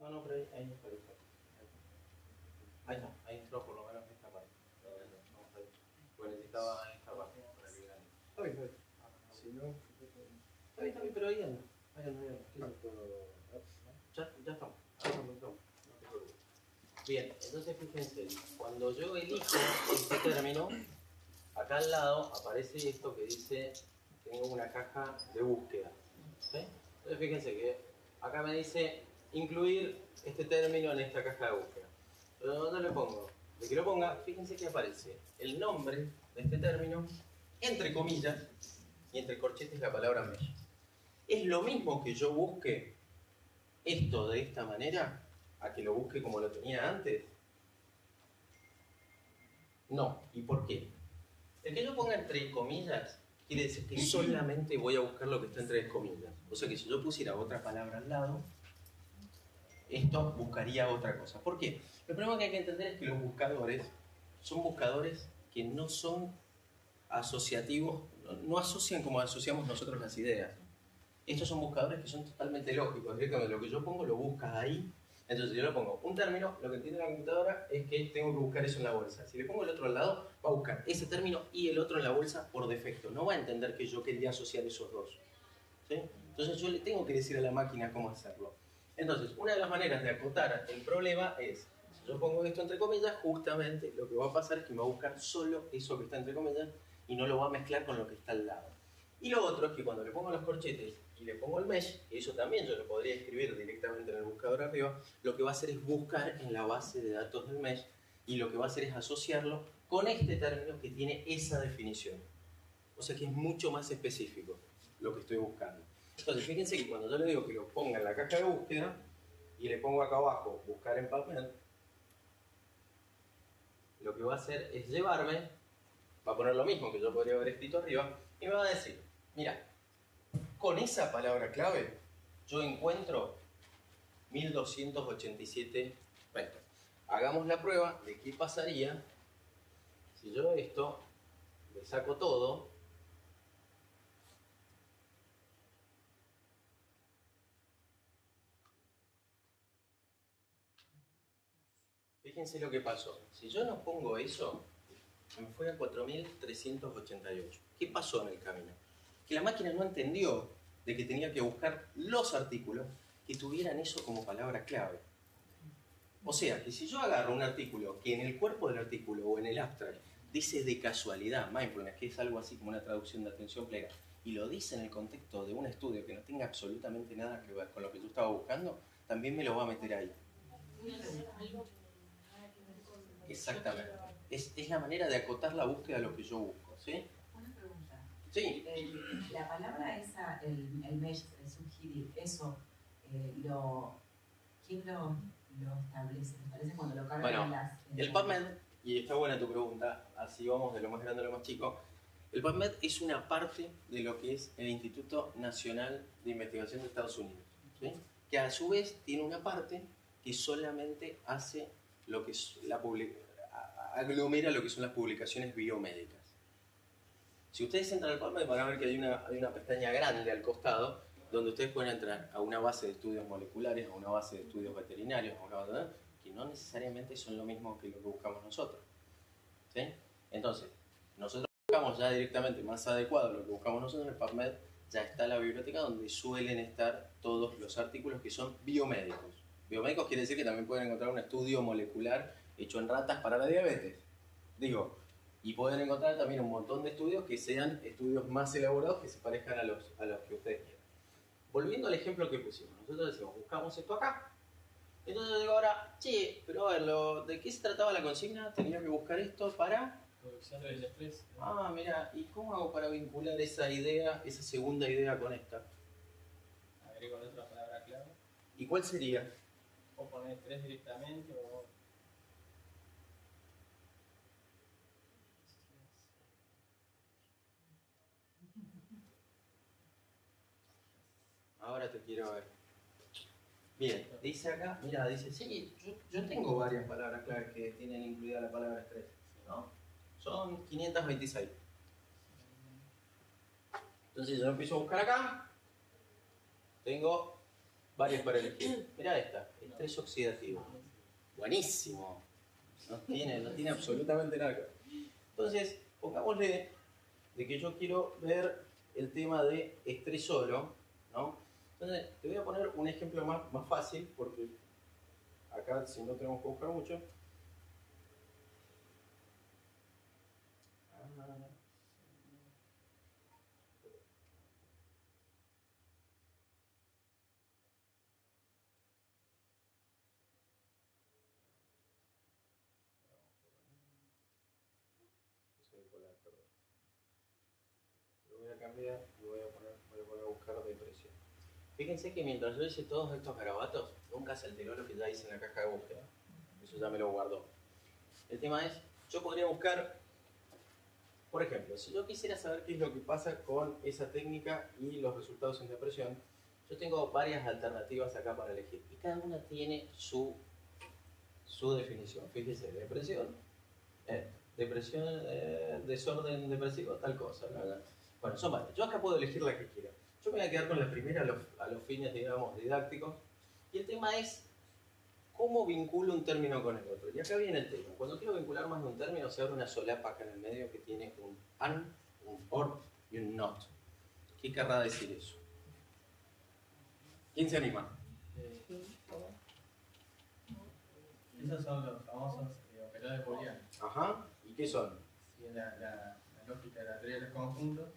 No, pero ahí está. Ahí entró por lo menos esta parte. Vamos a ver. Pues necesitaba esta parte para liberar. Está bien. Si no, está bien, pero ahí anda. Ya estamos. Bien, entonces fíjense, cuando yo elijo este término, acá al lado aparece esto que dice, tengo una caja de búsqueda. ¿Sí? Entonces fíjense que acá me dice incluir este término en esta caja de búsqueda. Pero ¿dónde le pongo? De que lo ponga, fíjense que aparece el nombre de este término, entre comillas, y entre corchetes la palabra mesh. ¿Es lo mismo que yo busque esto de esta manera a que lo busque como lo tenía antes? No. ¿Y por qué? El que yo ponga entre comillas quiere decir que solamente voy a buscar lo que está entre comillas. O sea que si yo pusiera otra palabra al lado, esto buscaría otra cosa. ¿Por qué? Lo primero que hay que entender es que los buscadores son buscadores que no son asociativos, no asocian como asociamos nosotros las ideas. Estos son buscadores que son totalmente lógicos. Directamente lo que yo pongo lo buscas ahí. Entonces yo le pongo un término, lo que entiende la computadora es que tengo que buscar eso en la bolsa. Si le pongo el otro al lado, va a buscar ese término y el otro en la bolsa por defecto. No va a entender que yo quería asociar esos dos. ¿Sí? Entonces yo le tengo que decir a la máquina cómo hacerlo. Entonces, una de las maneras de acotar el problema es, si yo pongo esto entre comillas, justamente lo que va a pasar es que me va a buscar solo eso que está entre comillas y no lo va a mezclar con lo que está al lado. Y lo otro es que cuando le pongo los corchetes y le pongo el mesh, y eso también yo lo podría escribir directamente en el buscador arriba, lo que va a hacer es buscar en la base de datos del mesh y lo que va a hacer es asociarlo con este término que tiene esa definición. O sea que es mucho más específico lo que estoy buscando. Entonces fíjense que cuando yo le digo que lo ponga en la caja de búsqueda y le pongo acá abajo buscar en PubMed, lo que va a hacer es llevarme, va a poner lo mismo que yo podría haber escrito arriba y me va a decir, mira, con esa palabra clave yo encuentro 1287 vectores. Hagamos la prueba de qué pasaría si yo esto le saco todo. Fíjense lo que pasó. Si yo no pongo eso, me fue a 4388. ¿Qué pasó en el camino? Que la máquina no entendió de que tenía que buscar los artículos que tuvieran eso como palabra clave. O sea, que si yo agarro un artículo que en el cuerpo del artículo o en el abstract dice de casualidad mindfulness, que es algo así como una traducción de atención plena, y lo dice en el contexto de un estudio que no tenga absolutamente nada que ver con lo que yo estaba buscando, también me lo va a meter ahí. Exactamente. Es la manera de acotar la búsqueda a lo que yo busco, ¿sí? Una pregunta. Sí. La palabra esa, el mesh, el subgidi, eso, ¿quién lo establece? ¿Lo establece cuando lo cargan Bueno, en las...? el PubMed, y está buena tu pregunta, así vamos de lo más grande a lo más chico. El PubMed es una parte de lo que es el Instituto Nacional de Investigación de Estados Unidos, ¿sí? Que a su vez tiene una parte que solamente hace lo que es aglomera lo que son las publicaciones biomédicas. Si ustedes entran al PubMed van a ver que hay una pestaña grande al costado donde ustedes pueden entrar a una base de estudios moleculares, a una base de estudios veterinarios, a una base que no necesariamente son lo mismo que lo que buscamos nosotros. ¿Sí? Entonces, nosotros buscamos ya directamente más adecuado a lo que buscamos nosotros. En el PubMed ya está la biblioteca donde suelen estar todos los artículos que son biomédicos. Biomédicos quiere decir que también pueden encontrar un estudio molecular hecho en ratas para la diabetes. Y pueden encontrar también un montón de estudios que sean estudios más elaborados que se parezcan a los que ustedes quieran. Volviendo al ejemplo que pusimos, nosotros decimos, buscamos esto acá. Entonces yo digo ahora, che, pero a ver, ¿de qué se trataba la consigna? Tenía que buscar esto para... Producción del estrés. Ah, mira, ¿y cómo hago para vincular esa idea, esa segunda idea con esta? Agrego la otra palabra clave. ¿Y cuál sería? O poner estrés directamente o... Ahora te quiero ver. Bien, dice acá, mira, dice, sí, yo tengo varias palabras claves que tienen incluida la palabra estrés, ¿no? Son 526. Entonces yo empiezo a buscar acá, tengo varias para elegir. Mira esta, estrés oxidativo. Buenísimo. No tiene absolutamente nada que ver. Entonces, pongámosle de que yo quiero ver el tema de estrés solo, ¿no? Entonces, te voy a poner un ejemplo más fácil, porque acá si no tenemos que buscar mucho. Lo voy a cambiar y voy a buscar depresión. Fíjense que mientras yo hice todos estos garabatos, nunca se alteró lo que ya hice en la caja de búsqueda. Eso ya me lo guardó. El tema es, yo podría buscar, por ejemplo, si yo quisiera saber qué es lo que pasa con esa técnica y los resultados en depresión, yo tengo varias alternativas acá para elegir. Y cada una tiene su definición. Fíjese, depresión, desorden depresivo, tal cosa, ¿verdad? Bueno, son varias. Yo acá puedo elegir la que quiera. Yo me voy a quedar con la primera a los fines, digamos, didácticos. Y el tema es cómo vinculo un término con el otro. Y acá viene el tema. Cuando quiero vincular más de un término, se abre una solapa acá en el medio que tiene un and, un or y un not. ¿Qué querrá decir eso? ¿Quién se anima? Esos son los famosos operadores booleanos. Ajá. ¿Y qué son? Sí, la lógica de la teoría de los conjuntos.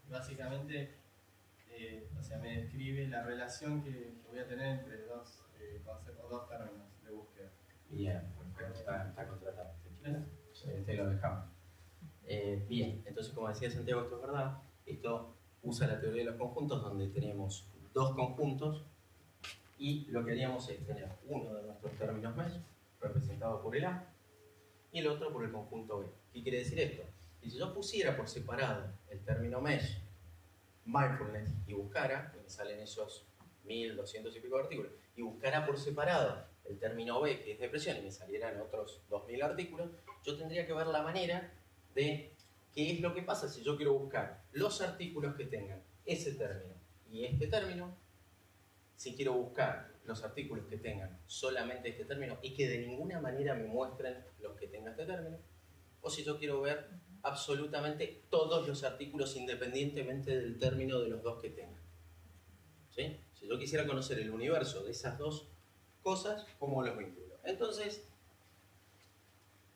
Básicamente, me describe la relación que voy a tener entre dos conceptos, dos términos de búsqueda. Bien, perfecto, está contratado. Te lo dejamos. Bien, entonces como decía Santiago, esto es verdad. Esto usa la teoría de los conjuntos donde tenemos dos conjuntos y lo que haríamos es tener uno de nuestros términos mesh representado por el A y el otro por el conjunto B. ¿Qué quiere decir esto? Y si yo pusiera por separado el término mesh, mindfulness, y buscara, me salen esos 1200 y pico de artículos, y buscara por separado el término B, que es depresión, y me salieran otros 2000 artículos, yo tendría que ver la manera de qué es lo que pasa si yo quiero buscar los artículos que tengan ese término y este término, si quiero buscar los artículos que tengan solamente este término y que de ninguna manera me muestren los que tengan este término, o si yo quiero ver absolutamente todos los artículos independientemente del término de los dos que tengan. ¿Sí? Si yo quisiera conocer el universo de esas dos cosas, ¿cómo los vinculo? Entonces,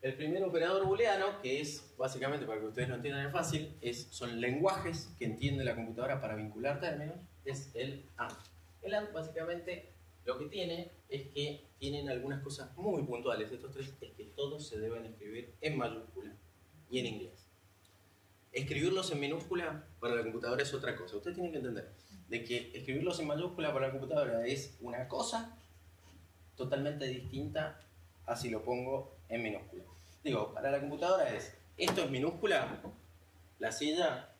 el primer operador booleano, que es básicamente, para que ustedes lo entiendan fácil, son lenguajes que entiende la computadora para vincular términos, es el AND. El AND básicamente lo que tiene es que tienen algunas cosas muy puntuales. Estos tres es que todos se deben escribir en mayúscula y en inglés. Escribirlos en minúscula para la computadora es otra cosa. Ustedes tienen que entender de que escribirlos en mayúscula para la computadora es una cosa totalmente distinta a si lo pongo en minúscula. Digo, para la computadora esto es minúscula, la silla,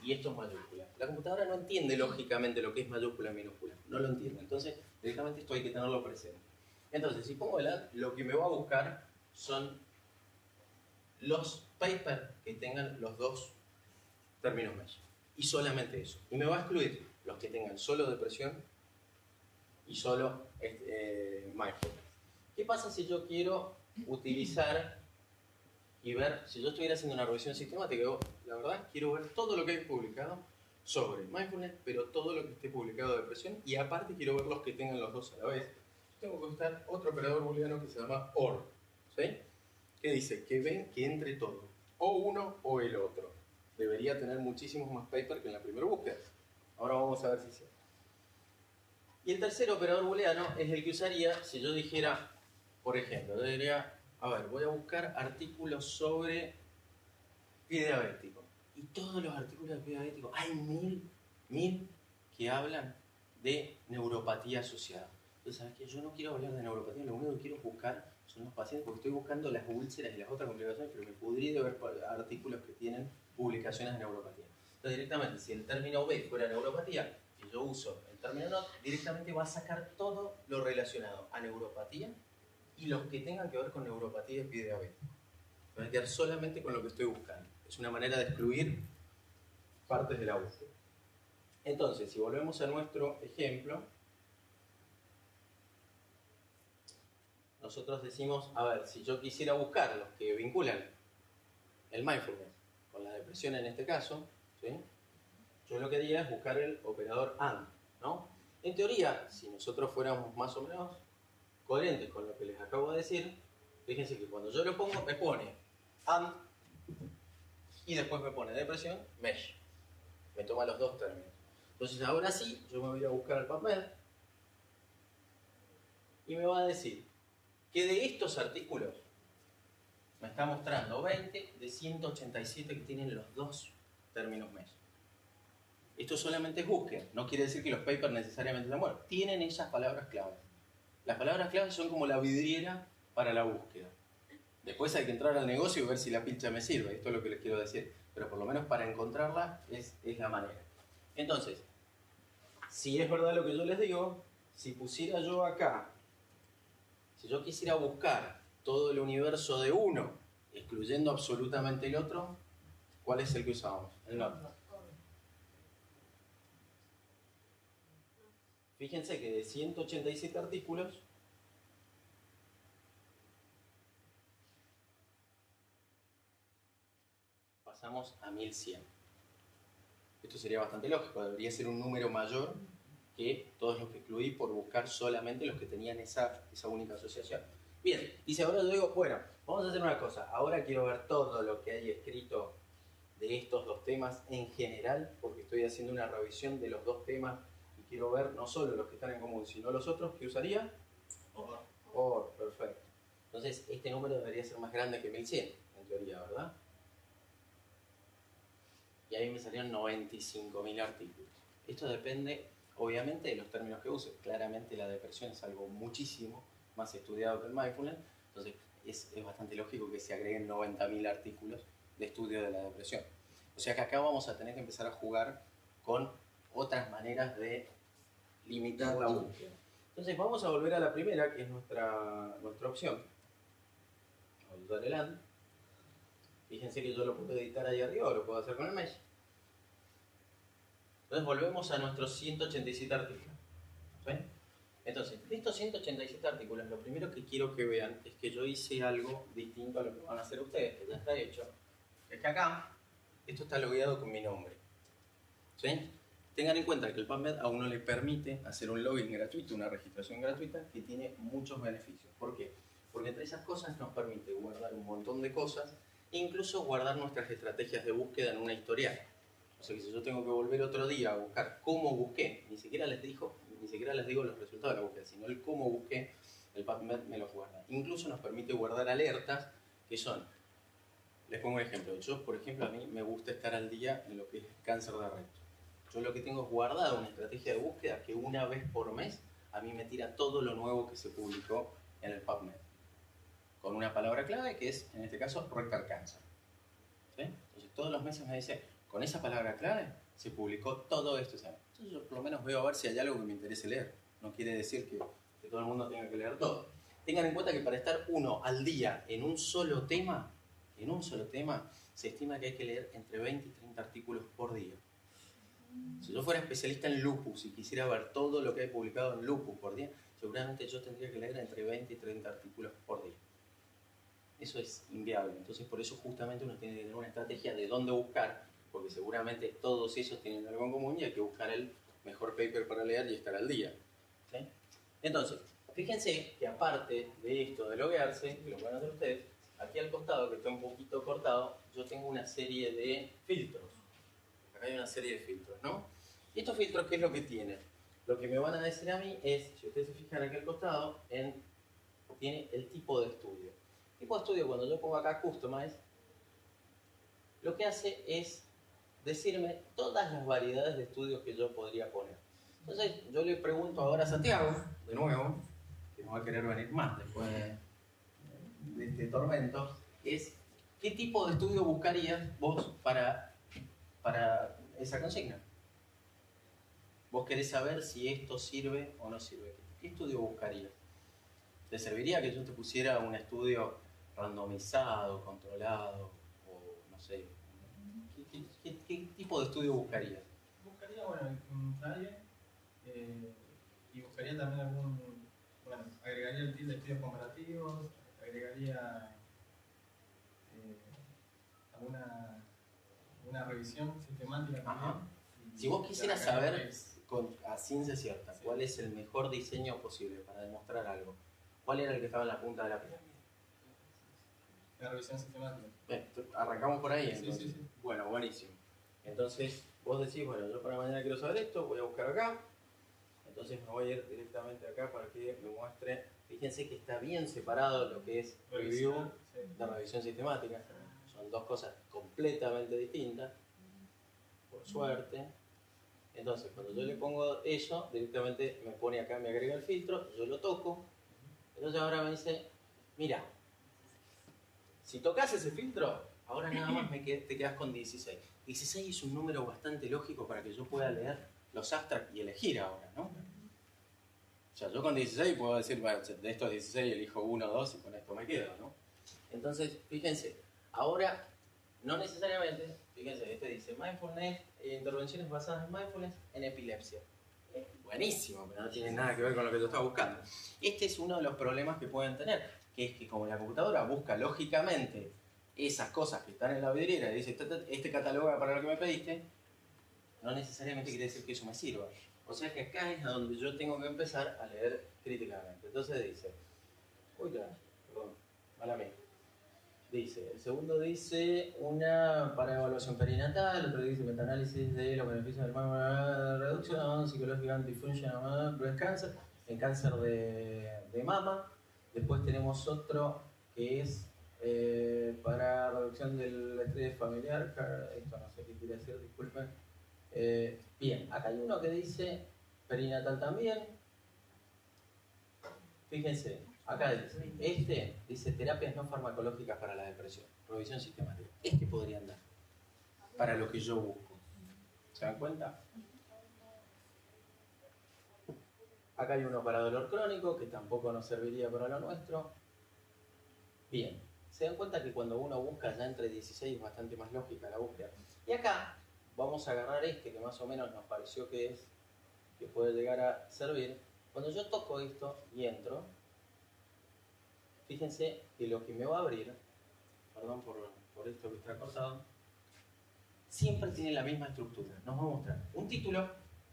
y esto es mayúscula. La computadora no entiende lógicamente lo que es mayúscula y minúscula. No lo entiende. Entonces, directamente esto hay que tenerlo presente. Entonces, si pongo el ad, lo que me va a buscar son los papers que tengan los dos términos mesh. Y solamente eso. Y me va a excluir los que tengan solo depresión y solo mindfulness. ¿Qué pasa si yo quiero utilizar y ver, si yo estuviera haciendo una revisión sistemática, yo, la verdad, quiero ver todo lo que hay publicado sobre mindfulness, pero todo lo que esté publicado de depresión, y aparte quiero ver los que tengan los dos a la vez. Tengo que usar otro operador booleano que se llama OR, ¿sí? Que dice que ven que entre todo, o uno o el otro. Debería tener muchísimos más papers que en la primera búsqueda. Ahora vamos a ver si sí. Y el tercer operador booleano es el que usaría si yo dijera, por ejemplo, yo diría, a ver, voy a buscar artículos sobre pie diabético. Y todos los artículos de pie diabético, hay mil que hablan de neuropatía asociada. Entonces, ¿sabes qué? Yo no quiero hablar de neuropatía, lo único que quiero buscar son los pacientes, porque estoy buscando las úlceras y las otras complicaciones, pero me podría ver artículos que tienen publicaciones de neuropatía. Entonces, directamente, si el término B fuera neuropatía, y yo uso el término NOT, directamente va a sacar todo lo relacionado a neuropatía y los que tengan que ver con neuropatía de pie diabético. Me voy a quedar solamente con lo que estoy buscando. Es una manera de excluir partes de la búsqueda. Entonces, si volvemos a nuestro ejemplo, nosotros decimos, a ver, si yo quisiera buscar los que vinculan el mindfulness con la depresión en este caso, ¿sí? Yo lo que haría es buscar el operador AND, ¿no? En teoría, si nosotros fuéramos más o menos coherentes con lo que les acabo de decir, fíjense que cuando yo lo pongo, me pone AND y después me pone depresión, mesh. Me toma los dos términos. Entonces ahora sí, yo me voy a buscar al PubMed y me va a decir que de estos artículos me está mostrando 20 de 187 que tienen los dos términos mesh. Esto solamente es búsqueda, no quiere decir que los papers necesariamente se muevan. Tienen esas palabras claves. Las palabras claves son como la vidriera para la búsqueda. Después hay que entrar al negocio y ver si la pilcha me sirve, esto es lo que les quiero decir. Pero por lo menos para encontrarla es la manera. Entonces, si es verdad lo que yo les digo, si pusiera yo acá, si yo quisiera buscar todo el universo de uno, excluyendo absolutamente el otro, ¿cuál es el que usábamos? El NOT. Fíjense que de 187 artículos, pasamos a 1100. Esto sería bastante lógico, debería ser un número mayor que todos los que excluí por buscar solamente los que tenían esa única asociación. Bien, y si ahora yo digo, bueno, vamos a hacer una cosa, ahora quiero ver todo lo que hay escrito de estos dos temas en general, porque estoy haciendo una revisión de los dos temas y quiero ver no solo los que están en común, sino los otros, ¿qué usaría? OR, perfecto. Entonces, este número debería ser más grande que 1100, en teoría, ¿verdad? Y ahí me salieron 95.000 artículos. Esto depende, obviamente, de los términos que use. Claramente la depresión es algo muchísimo más estudiado que el mindfulness, entonces es bastante lógico que se agreguen 90.000 artículos de estudio de la depresión. O sea que acá vamos a tener que empezar a jugar con otras maneras de limitar la búsqueda. Entonces vamos a volver a la primera, que es nuestra opción. Vamos a usar el AND. Fíjense que yo lo puedo editar ahí arriba o lo puedo hacer con el mesh. Entonces volvemos a nuestros 187 artículos. ¿Sí? Entonces, de estos 187 artículos, lo primero que quiero que vean es que yo hice algo distinto a lo que van a hacer ustedes, que ya está hecho. Es que acá, esto está logueado con mi nombre. ¿Sí? Tengan en cuenta que el PubMed a uno le permite hacer un login gratuito, una registración gratuita, que tiene muchos beneficios. ¿Por qué? Porque entre esas cosas nos permite guardar un montón de cosas, e incluso guardar nuestras estrategias de búsqueda en una historial. O sea que si yo tengo que volver otro día a buscar cómo busqué, ni siquiera les digo los resultados de la búsqueda, sino el cómo busqué, el PubMed me los guarda. Incluso nos permite guardar alertas que son, les pongo un ejemplo, yo por ejemplo a mí me gusta estar al día en lo que es cáncer de recto. Yo lo que tengo es guardado una estrategia de búsqueda que una vez por mes a mí me tira todo lo nuevo que se publicó en el PubMed. Con una palabra clave que es, en este caso, rectal cancer. ¿Sí? Entonces todos los meses me dice, con esa palabra clave se publicó todo esto. Entonces yo por lo menos veo a ver si hay algo que me interese leer. No quiere decir que todo el mundo tenga que leer todo. Tengan en cuenta que para estar uno al día en un solo tema, se estima que hay que leer entre 20 y 30 artículos por día. Si yo fuera especialista en lupus y quisiera ver todo lo que hay publicado en lupus por día, seguramente yo tendría que leer entre 20 y 30 artículos por día. Eso es inviable. Entonces, por eso justamente uno tiene que tener una estrategia de dónde buscar, porque seguramente todos ellos tienen algo en común y hay que buscar el mejor paper para leer y estar al día. ¿Sí? Entonces, fíjense que aparte de esto de loguearse, que lo pueden hacer ustedes, aquí al costado, que está un poquito cortado, yo tengo una serie de filtros. Acá hay una serie de filtros, ¿no? ¿Y estos filtros qué es lo que tienen? Lo que me van a decir a mí es, si ustedes se fijan aquí al costado, tiene el tipo de estudio. El tipo de estudio, cuando yo pongo acá Customize, lo que hace es decirme todas las variedades de estudios que yo podría poner. Entonces, yo le pregunto ahora a Santiago, de nuevo, que no va a querer venir más después de este tormento, es ¿qué tipo de estudio buscarías vos para esa consigna? Vos querés saber si esto sirve o no sirve. ¿Qué estudio buscarías? ¿Te serviría que yo te pusiera un estudio randomizado, controlado, o no sé? ¿Qué tipo de estudio buscarías? Buscaría, bueno, un flyer y buscaría también agregaría el kit de estudios comparativos, agregaría alguna revisión sistemática también. Ajá. Si vos quisieras saber a ciencia cierta cuál es el mejor diseño posible para demostrar algo, ¿cuál era el que estaba en la punta de la pirámide? La revisión sistemática. Arrancamos por ahí, entonces. Sí. Bueno, buenísimo. Entonces, vos decís, bueno, yo para mañana quiero saber esto, voy a buscar acá. Entonces me voy a ir directamente acá para que me muestre. Fíjense que está bien separado lo que es review de revisión sistemática. Son dos cosas completamente distintas, por suerte. Entonces, cuando yo le pongo eso, directamente me pone acá, me agrega el filtro, yo lo toco. Entonces ahora me dice, mira, si tocas ese filtro, ahora nada más te quedas con 16. 16 es un número bastante lógico para que yo pueda leer los abstracts y elegir ahora, ¿no? O sea, yo con 16 puedo decir, bueno, de estos 16 elijo 1 o 2 y con esto me quedo, ¿no? Entonces, fíjense, ahora, no necesariamente, fíjense, este dice Mindfulness, intervenciones basadas en Mindfulness en epilepsia. Buenísimo, pero no tiene nada que ver con lo que yo estaba buscando. Este es uno de los problemas que pueden tener, que es que como la computadora busca lógicamente esas cosas que están en la vidriera y dice, este cataloga para lo que me pediste, no necesariamente quiere decir que eso me sirva. O sea que acá es a donde yo tengo que empezar a leer críticamente. Entonces dice, perdón, mala mía. Dice, el segundo dice una para evaluación perinatal, el otro dice metaanálisis de los beneficios del reducción psicológica antifunction breast cancer, en cáncer de mama. Después tenemos otro que es para reducción del estrés familiar. Esto no sé qué quiere decir, disculpen. Bien, acá hay uno que dice perinatal también. Fíjense, acá dice terapias no farmacológicas para la depresión, revisión sistemática. Podría andar para lo que yo busco. ¿Se dan cuenta? Acá hay uno para dolor crónico que tampoco nos serviría para lo nuestro. Bien, se dan cuenta que cuando uno busca ya entre 16 es bastante más lógica la búsqueda. Y acá vamos a agarrar que más o menos nos pareció que puede llegar a servir. Cuando yo toco esto y entro, fíjense que lo que me va a abrir, perdón por esto que está cortado, siempre tiene la misma estructura. Nos va a mostrar un título,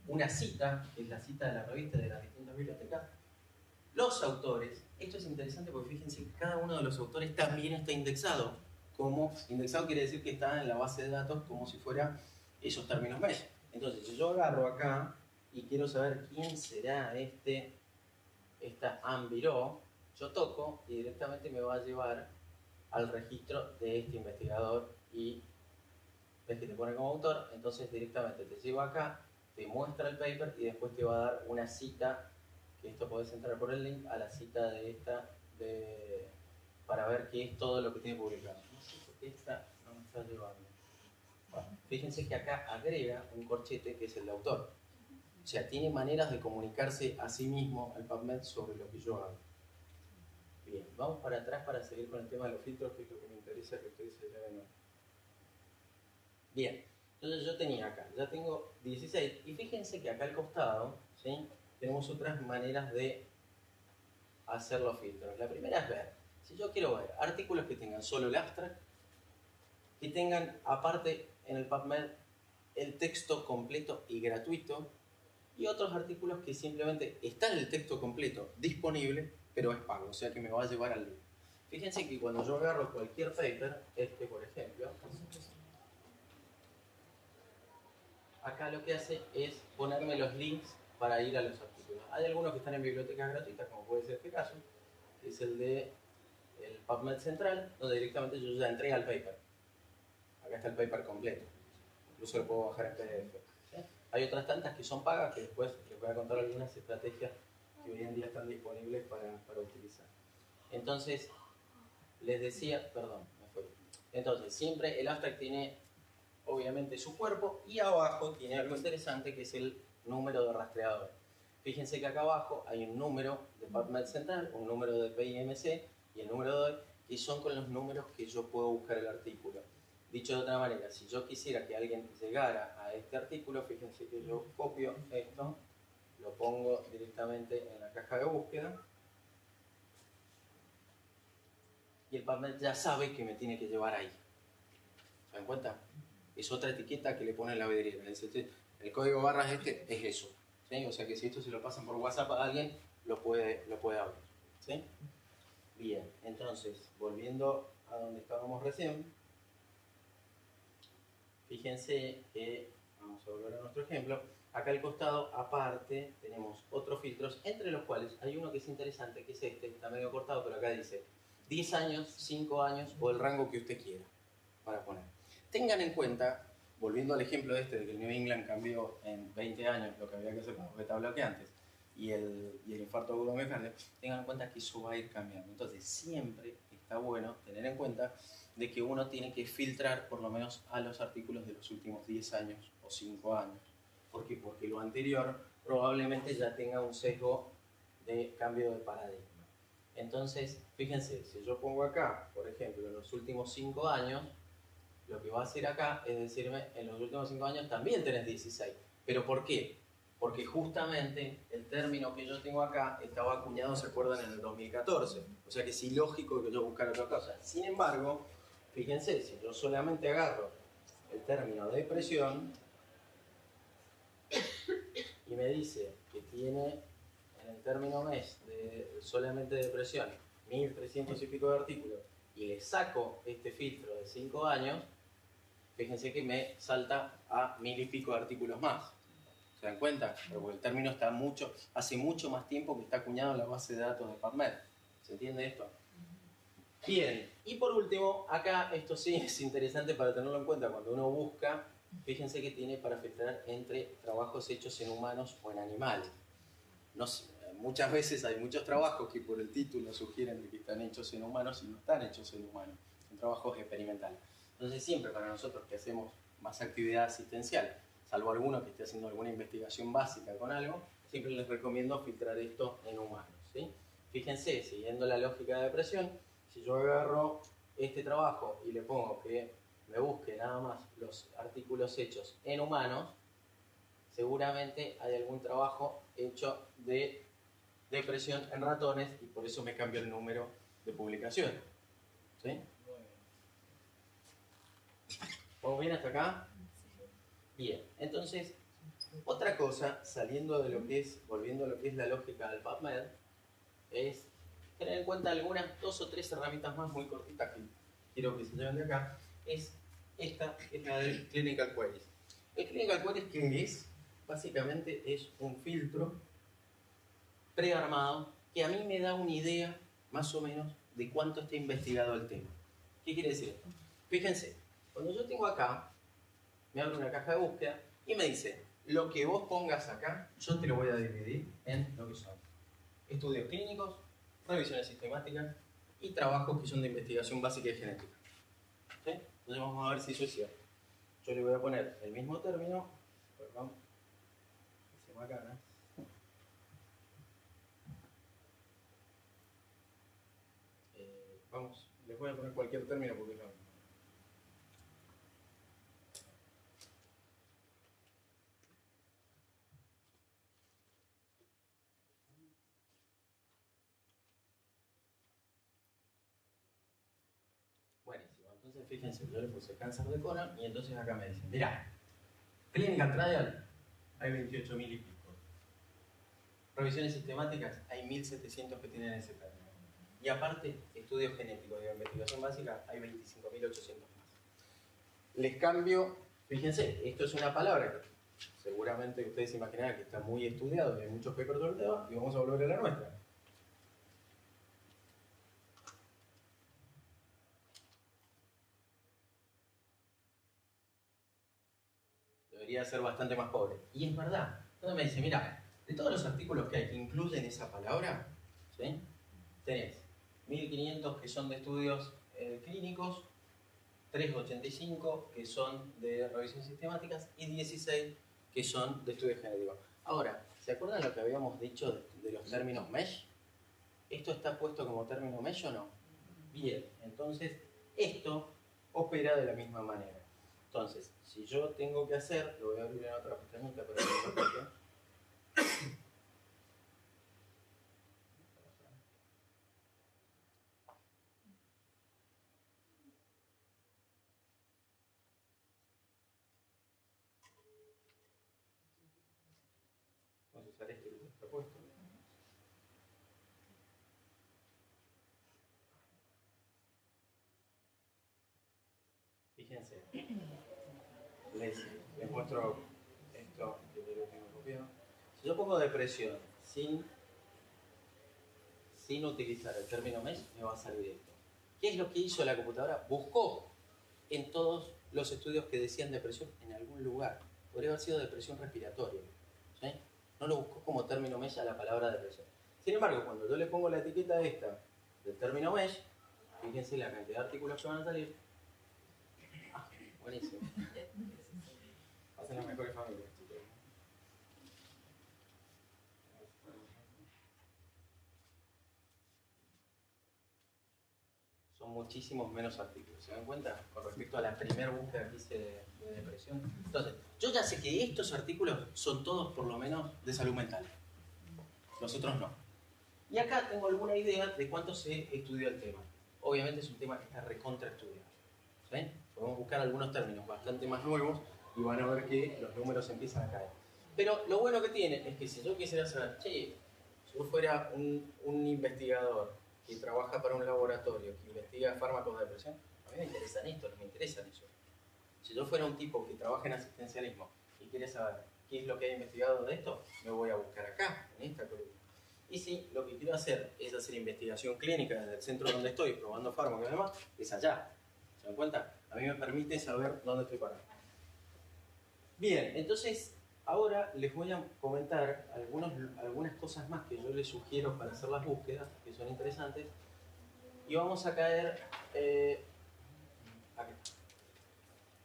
una cita, que es la cita de la revista de las distintas bibliotecas, los autores. Esto es interesante porque fíjense que cada uno de los autores también está indexado. Indexado quiere decir que está en la base de datos como si fuera esos términos medio. Entonces, si yo agarro acá y quiero saber quién será esta Ambiró, yo toco y directamente me va a llevar al registro de este investigador y ves que te pone como autor, entonces directamente te lleva acá, te muestra el paper y después te va a dar una cita, que esto podés entrar por el link a la cita de esta para ver qué es todo lo que tiene publicado. No sé por qué esta no me está llevando. Bueno, fíjense que acá agrega un corchete que es el de autor. O sea, tiene maneras de comunicarse a sí mismo al PubMed sobre lo que yo hago. Bien, vamos para atrás para seguir con el tema de los filtros, que es lo que me interesa que ustedes se lleven hoy. Bien, entonces yo tenía acá, ya tengo 16, y fíjense que acá al costado, ¿sí?, tenemos otras maneras de hacer los filtros. La primera es ver, si yo quiero ver artículos que tengan solo el abstract, que tengan aparte en el PubMed el texto completo y gratuito, y otros artículos que simplemente está el texto completo disponible, pero es pago, o sea que me va a llevar al link. Fíjense que cuando yo agarro cualquier paper, este por ejemplo, acá lo que hace es ponerme los links para ir a los artículos. Hay algunos que están en bibliotecas gratuitas, como puede ser este caso, que es el de el PubMed Central, donde directamente yo ya entré al paper. Acá está el paper completo. Incluso lo puedo bajar en PDF. ¿Sí? Hay otras tantas que son pagas, que después les voy a contar algunas estrategias que hoy en día están disponibles para utilizar. Entonces, les decía, perdón, me fui. Entonces, siempre el abstract tiene obviamente su cuerpo, y abajo tiene algo interesante que es el número de rastreador. Fíjense que acá abajo hay un número de PubMed Central, un número de PIMC y el número de hoy, que son con los números que yo puedo buscar el artículo. Dicho de otra manera, si yo quisiera que alguien llegara a este artículo, fíjense que yo copio esto, lo pongo directamente en la caja de búsqueda, y el PubMed ya sabe que me tiene que llevar ahí. ¿Se dan cuenta? Es otra etiqueta que le pone en la vidriera. El código barras este es eso, ¿sí? O sea que si esto se lo pasan por WhatsApp a alguien, lo puede abrir, ¿sí? Bien, entonces, volviendo a donde estábamos recién, fíjense que, vamos a volver a nuestro ejemplo, acá al costado, aparte, tenemos otros filtros, entre los cuales hay uno que es interesante, que es este, está medio cortado, pero acá dice 10 años, 5 años o el rango que usted quiera para poner. Tengan en cuenta, volviendo al ejemplo de que el New England cambió en 20 años lo que había que hacer con los beta bloqueantes y el infarto agudo miocardio, tengan en cuenta que eso va a ir cambiando. Entonces siempre está bueno tener en cuenta de que uno tiene que filtrar por lo menos a los artículos de los últimos 10 años o 5 años. ¿Por qué? Porque lo anterior probablemente ya tenga un sesgo de cambio de paradigma. Entonces, fíjense, si yo pongo acá, por ejemplo, en los últimos 5 años, lo que va a hacer acá es decirme, en los últimos 5 años también tenés 16. ¿Pero por qué? Porque justamente el término que yo tengo acá estaba acuñado, ¿se acuerdan?, en el 2014. O sea que es ilógico que yo buscara otra cosa. Sin embargo, fíjense, si yo solamente agarro el término depresión y me dice que tiene en el término mes de solamente depresión 1300 y pico de artículos y le saco este filtro de 5 años, fíjense que me salta a 1000 y pico de artículos más. ¿Se dan cuenta? Pero porque el término está hace mucho más tiempo que está acuñado en la base de datos de PubMed. ¿Se entiende esto? Bien, y por último, acá esto sí es interesante para tenerlo en cuenta cuando uno busca. Fíjense que tiene para filtrar entre trabajos hechos en humanos o en animales. No sé, muchas veces hay muchos trabajos que por el título sugieren que están hechos en humanos y no están hechos en humanos. Son trabajos experimentales. Entonces siempre para nosotros que hacemos más actividad asistencial, salvo alguno que esté haciendo alguna investigación básica con algo, siempre les recomiendo filtrar esto en humanos, ¿sí? Fíjense, siguiendo la lógica de depresión, si yo agarro este trabajo y le pongo que me busque nada más los artículos hechos en humanos, seguramente hay algún trabajo hecho de depresión en ratones y por eso me cambio el número de publicación, ¿sí? ¿Vamos bien hasta acá? Bien, entonces, otra cosa, saliendo de lo que es, volviendo a lo que es la lógica del PubMed, es tener en cuenta algunas 2 o 3 herramientas más muy cortitas que quiero que se lleven de acá. Es esta, que es la del Clinical Queries. El Clinical Queries, ¿qué es? Básicamente es un filtro prearmado que a mí me da una idea, más o menos, de cuánto está investigado el tema. ¿Qué quiere decir esto? Fíjense, cuando yo tengo acá, me abre una caja de búsqueda y me dice, lo que vos pongas acá, yo te lo voy a dividir en lo que son estudios clínicos, revisiones sistemáticas y trabajos que son de investigación básica y genética. ¿Sí? Entonces vamos a ver si eso es cierto. Yo le voy a poner el mismo término, perdón, se me acana. Vamos, les voy a poner cualquier término porque no. Buenísimo, entonces fíjense, yo le puse cáncer de colon y entonces acá me dicen, mirá, clinical trial hay 28.000 y pico. Revisiones sistemáticas hay 1.700 que tienen ese término. Y aparte, estudios genéticos de investigación básica hay 25.800 más. Les cambio, fíjense, esto es una palabra que seguramente ustedes se imaginarán que está muy estudiado y hay muchos papers sobre el tema, y vamos a volver a la nuestra. Debería ser bastante más pobre. Y es verdad. Entonces me dice, mira, de todos los artículos que hay que incluyen esa palabra, ¿sí? Tenés 1.500 que son de estudios clínicos, 385 que son de revisiones sistemáticas y 16 que son de estudios genéticos. Ahora, ¿se acuerdan lo que habíamos dicho de los términos MESH? ¿Esto está puesto como término MESH o no? Bien, entonces esto opera de la misma manera. Entonces, si yo tengo que hacer, lo voy a abrir en otra pestañita para que lo toque. Vamos a usar este que está puesto. Fíjense, les muestro esto que yo tengo copiado. Si yo pongo depresión sin utilizar el término MESH, me va a salir esto. ¿Qué es lo que hizo la computadora? Buscó en todos los estudios que decían depresión en algún lugar. Podría haber sido depresión respiratoria, ¿sí? No lo buscó como término MESH a la palabra depresión. Sin embargo, cuando yo le pongo la etiqueta esta del término MESH, fíjense la cantidad de artículos que van a salir. Ah, buenísimo. Hacen las mejores familias, chicos. Son muchísimos menos artículos, ¿se dan cuenta? Con respecto a la primera búsqueda que hice de depresión. Entonces, yo ya sé que estos artículos son todos por lo menos de salud mental. Los otros no. Y acá tengo alguna idea de cuánto se estudió el tema. Obviamente es un tema que está recontra estudiado, ¿sí? Podemos buscar algunos términos bastante más nuevos y van a ver que los números empiezan a caer. Pero lo bueno que tiene es que si yo quisiera saber, che, si yo fuera un investigador que trabaja para un laboratorio que investiga fármacos de depresión, a mí me interesan esto, no me interesan eso. Si yo fuera un tipo que trabaja en asistencialismo y quiere saber qué es lo que ha investigado de esto, me voy a buscar acá, en esta columna. Y si lo que quiero hacer es hacer investigación clínica desde el centro donde estoy, probando fármacos y demás, es allá. ¿Se dan cuenta? A mí me permite saber dónde estoy parado. Bien, entonces ahora les voy a comentar algunas cosas más que yo les sugiero para hacer las búsquedas, que son interesantes. Y vamos a caer... acá.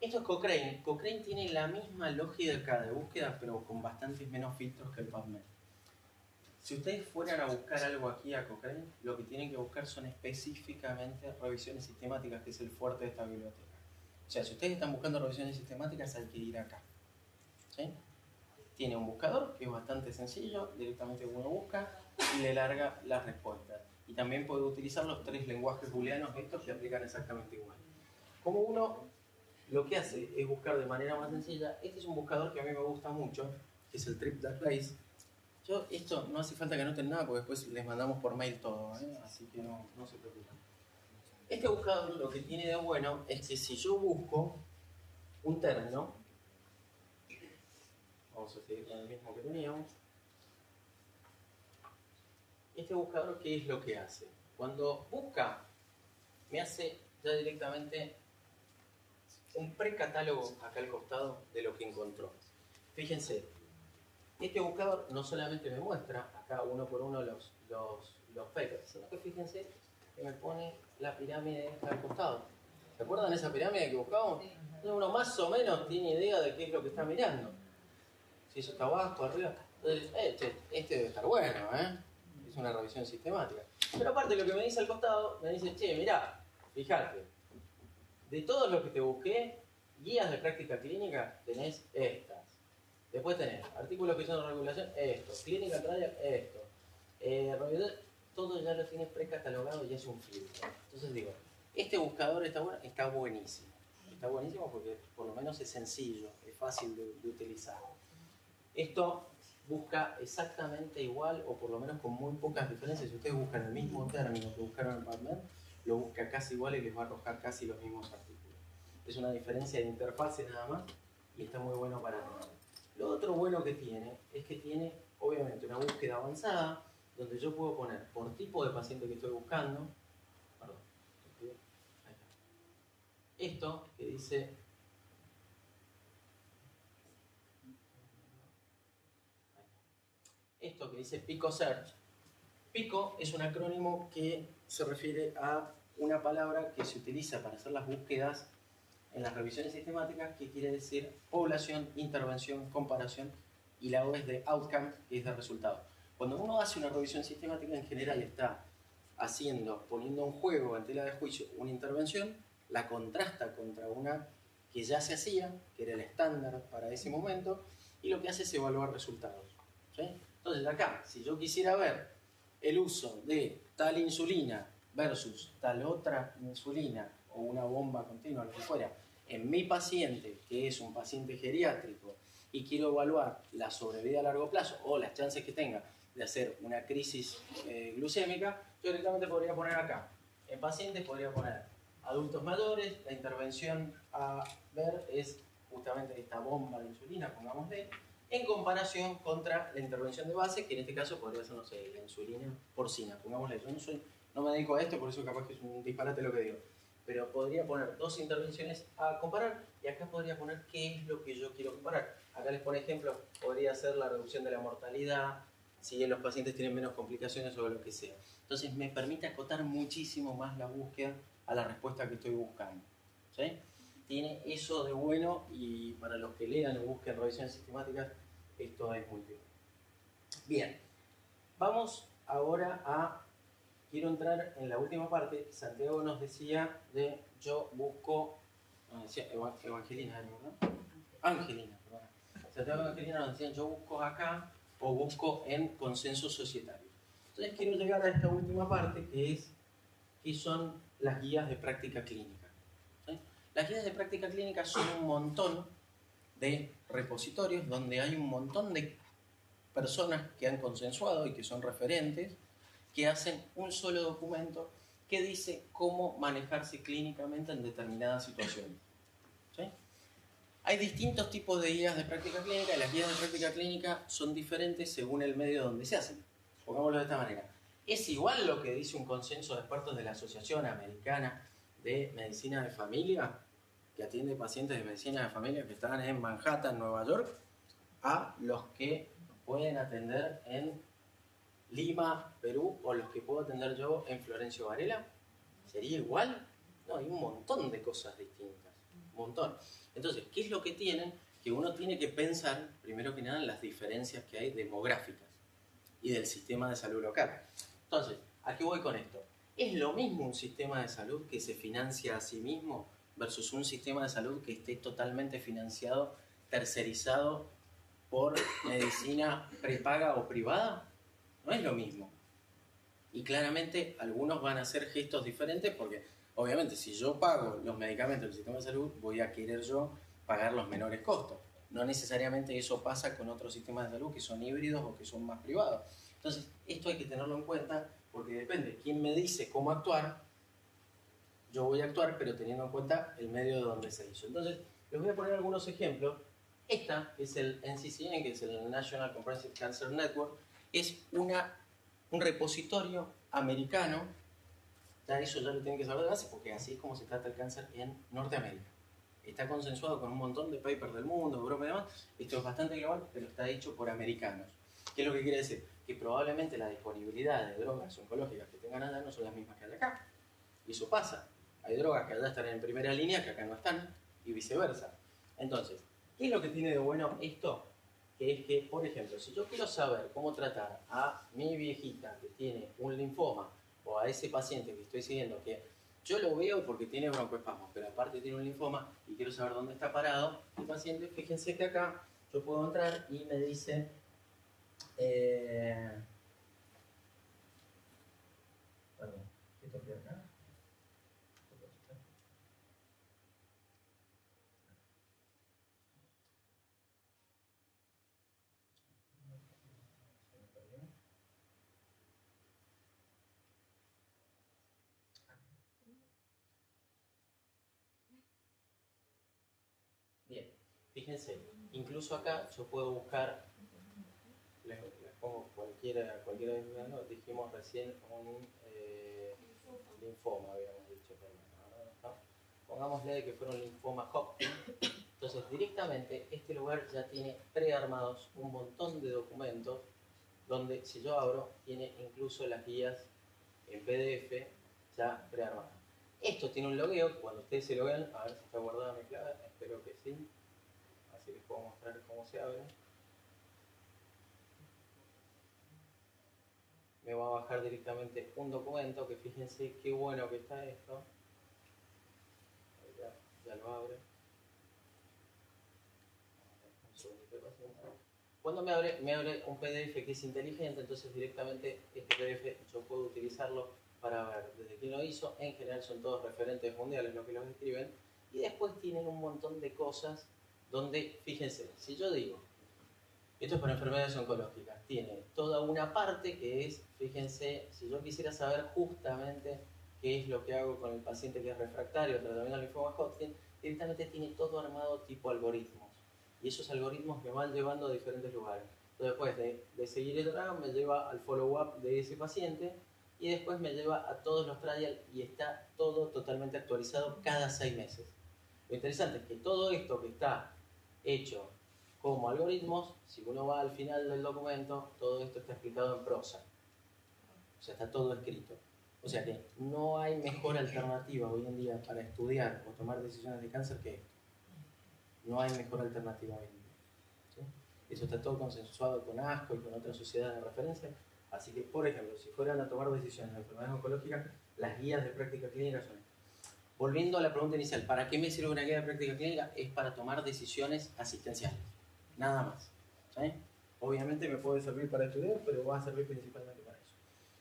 Esto es Cochrane. Cochrane tiene la misma lógica de búsqueda, pero con bastantes menos filtros que el PubMed. Si ustedes fueran a buscar algo aquí a Cochrane, lo que tienen que buscar son específicamente revisiones sistemáticas, que es el fuerte de esta biblioteca. O sea, si ustedes están buscando revisiones sistemáticas, hay que ir acá. ¿Sí? Tiene un buscador que es bastante sencillo, directamente uno busca y le larga las respuestas. Y también puede utilizar los 3 lenguajes booleanos estos que aplican exactamente igual. Como uno lo que hace es buscar de manera más sencilla, este es un buscador que a mí me gusta mucho, que es el TripDatabase. Yo, esto no hace falta que anoten nada porque después les mandamos por mail todo, ¿eh? Así que no se preocupen. Este buscador lo que tiene de bueno es que si yo busco un término, vamos a seguir con el mismo que teníamos, este buscador, ¿qué es lo que hace? Cuando busca, me hace ya directamente un precatálogo acá al costado de lo que encontró. Fíjense, este buscador no solamente me muestra acá uno por uno los papers, sino que fíjense que me pone la pirámide al costado. ¿Se acuerdan de esa pirámide que buscábamos? Entonces uno más o menos tiene idea de qué es lo que está mirando. Si eso está abajo, arriba. Entonces, este debe estar bueno, ¿eh? es una revisión sistemática. Pero aparte lo que me dice al costado, me dice, che, mirá, fíjate, de todos los que te busqué, guías de práctica clínica, tenés estas. Después tenés artículos que son de regulación, esto. Clínica trial, esto. Todo ya lo tienes precatalogado y es un filtro. Entonces digo, este buscador está bueno, está buenísimo. Está buenísimo porque por lo menos es sencillo, es fácil de utilizar. Esto busca exactamente igual o por lo menos con muy pocas diferencias. Si ustedes buscan el mismo término que buscaron en PubMed, lo busca casi igual y les va a arrojar casi los mismos artículos. Es una diferencia de interfase nada más y está muy bueno para tener. Lo otro bueno que tiene es que tiene obviamente una búsqueda avanzada donde yo puedo poner por tipo de paciente que estoy buscando, perdón, ahí está. Esto que dice Pico Search. Pico es un acrónimo que se refiere a una palabra que se utiliza para hacer las búsquedas en las revisiones sistemáticas, que quiere decir población, intervención, comparación, y la O es de outcome, que es de resultado. Cuando uno hace una revisión sistemática, en general está poniendo en juego, en tela de juicio, una intervención, la contrasta contra una que ya se hacía, que era el estándar para ese momento, y lo que hace es evaluar resultados. ¿Sí? Entonces acá, si yo quisiera ver el uso de tal insulina versus tal otra insulina o una bomba continua, lo que fuera, en mi paciente, que es un paciente geriátrico, y quiero evaluar la sobrevida a largo plazo o las chances que tenga de hacer una crisis glucémica, yo directamente podría poner acá. En pacientes podría poner adultos mayores, la intervención a ver es justamente esta bomba de insulina, pongámosle, en comparación contra la intervención de base, que en este caso podría ser, no sé, la insulina porcina, pongámosle. Yo no me dedico a esto, por eso capaz que es un disparate lo que digo. Pero podría poner dos intervenciones a comparar y acá podría poner qué es lo que yo quiero comparar. Acá les pone ejemplo, podría ser la reducción de la mortalidad, si los pacientes tienen menos complicaciones o lo que sea. Entonces me permite acotar muchísimo más la búsqueda a la respuesta que estoy buscando. ¿Sí? Tiene eso de bueno y para los que lean o busquen revisiones sistemáticas, esto es muy bien. Bien, vamos ahora a... Quiero entrar en la última parte. Santiago nos decía de yo busco... No, decía Evangelina, ¿no? Angelina, perdón. Santiago y Angelina nos decían yo busco acá o busco en consenso societario. Entonces quiero llegar a esta última parte que son las guías de práctica clínica. ¿Sí? Las guías de práctica clínica son un montón de repositorios donde hay un montón de personas que han consensuado y que son referentes, que hacen un solo documento que dice cómo manejarse clínicamente en determinadas situaciones. ¿Sí? Hay distintos tipos de guías de práctica clínica y las guías de práctica clínica son diferentes según el medio donde se hacen. Pongámoslo de esta manera. ¿Es igual lo que dice un consenso de expertos de la Asociación Americana de Medicina de Familia, que atiende pacientes de medicina de familia que están en Manhattan, Nueva York, a los que pueden atender en Lima, Perú, o los que puedo atender yo en Florencio Varela? ¿Sería igual? No, hay un montón de cosas distintas, un montón. Entonces, ¿qué es lo que tienen? Que uno tiene que pensar, primero que nada, en las diferencias que hay demográficas y del sistema de salud local. Entonces, ¿a qué voy con esto? ¿Es lo mismo un sistema de salud que se financia a sí mismo versus un sistema de salud que esté totalmente financiado, tercerizado por medicina prepaga o privada? No es lo mismo. Y claramente algunos van a hacer gestos diferentes porque, obviamente, si yo pago los medicamentos del sistema de salud, voy a querer yo pagar los menores costos. No necesariamente eso pasa con otros sistemas de salud que son híbridos o que son más privados. Entonces, esto hay que tenerlo en cuenta porque depende. ¿Quién me dice cómo actuar? Yo voy a actuar, pero teniendo en cuenta el medio de donde se hizo. Entonces, les voy a poner algunos ejemplos. Esta es el NCCN, que es el National Comprehensive Cancer Network. Es un repositorio americano. Ya eso ya lo tienen que saber de base porque así es como se trata el cáncer en Norteamérica. Está consensuado con un montón de papers del mundo, Europa y demás. Esto es bastante global, pero está hecho por americanos. ¿Qué es lo que quiere decir? Que probablemente la disponibilidad de drogas oncológicas que tengan allá no son las mismas que hay acá. Y eso pasa. Hay drogas que allá están en primera línea que acá no están y viceversa. Entonces, ¿qué es lo que tiene de bueno esto? que es que, por ejemplo, si yo quiero saber cómo tratar a mi viejita que tiene un linfoma o a ese paciente que estoy siguiendo, que yo lo veo porque tiene broncoespasmos, pero aparte tiene un linfoma y quiero saber dónde está parado el paciente, fíjense que acá yo puedo entrar y me dice... perdón, ¿qué toqué acá? Bien, fíjense, incluso acá yo puedo buscar, les pongo cualquiera de mis datos, dijimos recién un linfoma, habíamos dicho, perdón, ¿no? Pongámosle que fuera un linfoma Hodgkin. Entonces directamente este lugar ya tiene prearmados un montón de documentos donde si yo abro tiene incluso las guías en PDF ya prearmadas. Esto tiene un logueo, cuando ustedes se loguean, a ver si está guardada mi clave, espero que sí, así les puedo mostrar cómo se abre. Me va a bajar directamente un documento, que fíjense qué bueno que está esto. Ya lo abre. Un segundito de paciencia. Cuando me abre un PDF que es inteligente, entonces directamente este PDF yo puedo utilizarlo para ver desde quién lo hizo. En general son todos referentes mundiales los que los escriben. Y después tienen un montón de cosas donde, fíjense, si yo digo, esto es para enfermedades oncológicas, tiene toda una parte que es, fíjense, si yo quisiera saber justamente qué es lo que hago con el paciente que es refractario al tratamiento del linfoma Hodgkin, directamente tiene todo armado tipo algoritmos. Y esos algoritmos me van llevando a diferentes lugares. Entonces, después de seguir el drag, me lleva al follow-up de ese paciente y después me lleva a todos los trials y está todo totalmente actualizado cada 6 meses. Lo interesante es que todo esto que está hecho como algoritmos, si uno va al final del documento, todo esto está explicado en prosa. O sea, está todo escrito. O sea que no hay mejor alternativa hoy en día para estudiar o tomar decisiones de cáncer que esto. No hay mejor alternativa hoy en día. ¿Sí? Eso está todo consensuado con ASCO y con otras sociedades de referencia. Así que, por ejemplo, si fueran a tomar decisiones de enfermedades oncológicas, las guías de práctica clínica son... Volviendo a la pregunta inicial, ¿para qué me sirve una guía de práctica clínica? Es para tomar decisiones asistenciales. Nada más. ¿Sí? Obviamente me puede servir para estudiar, pero va a servir principalmente para eso.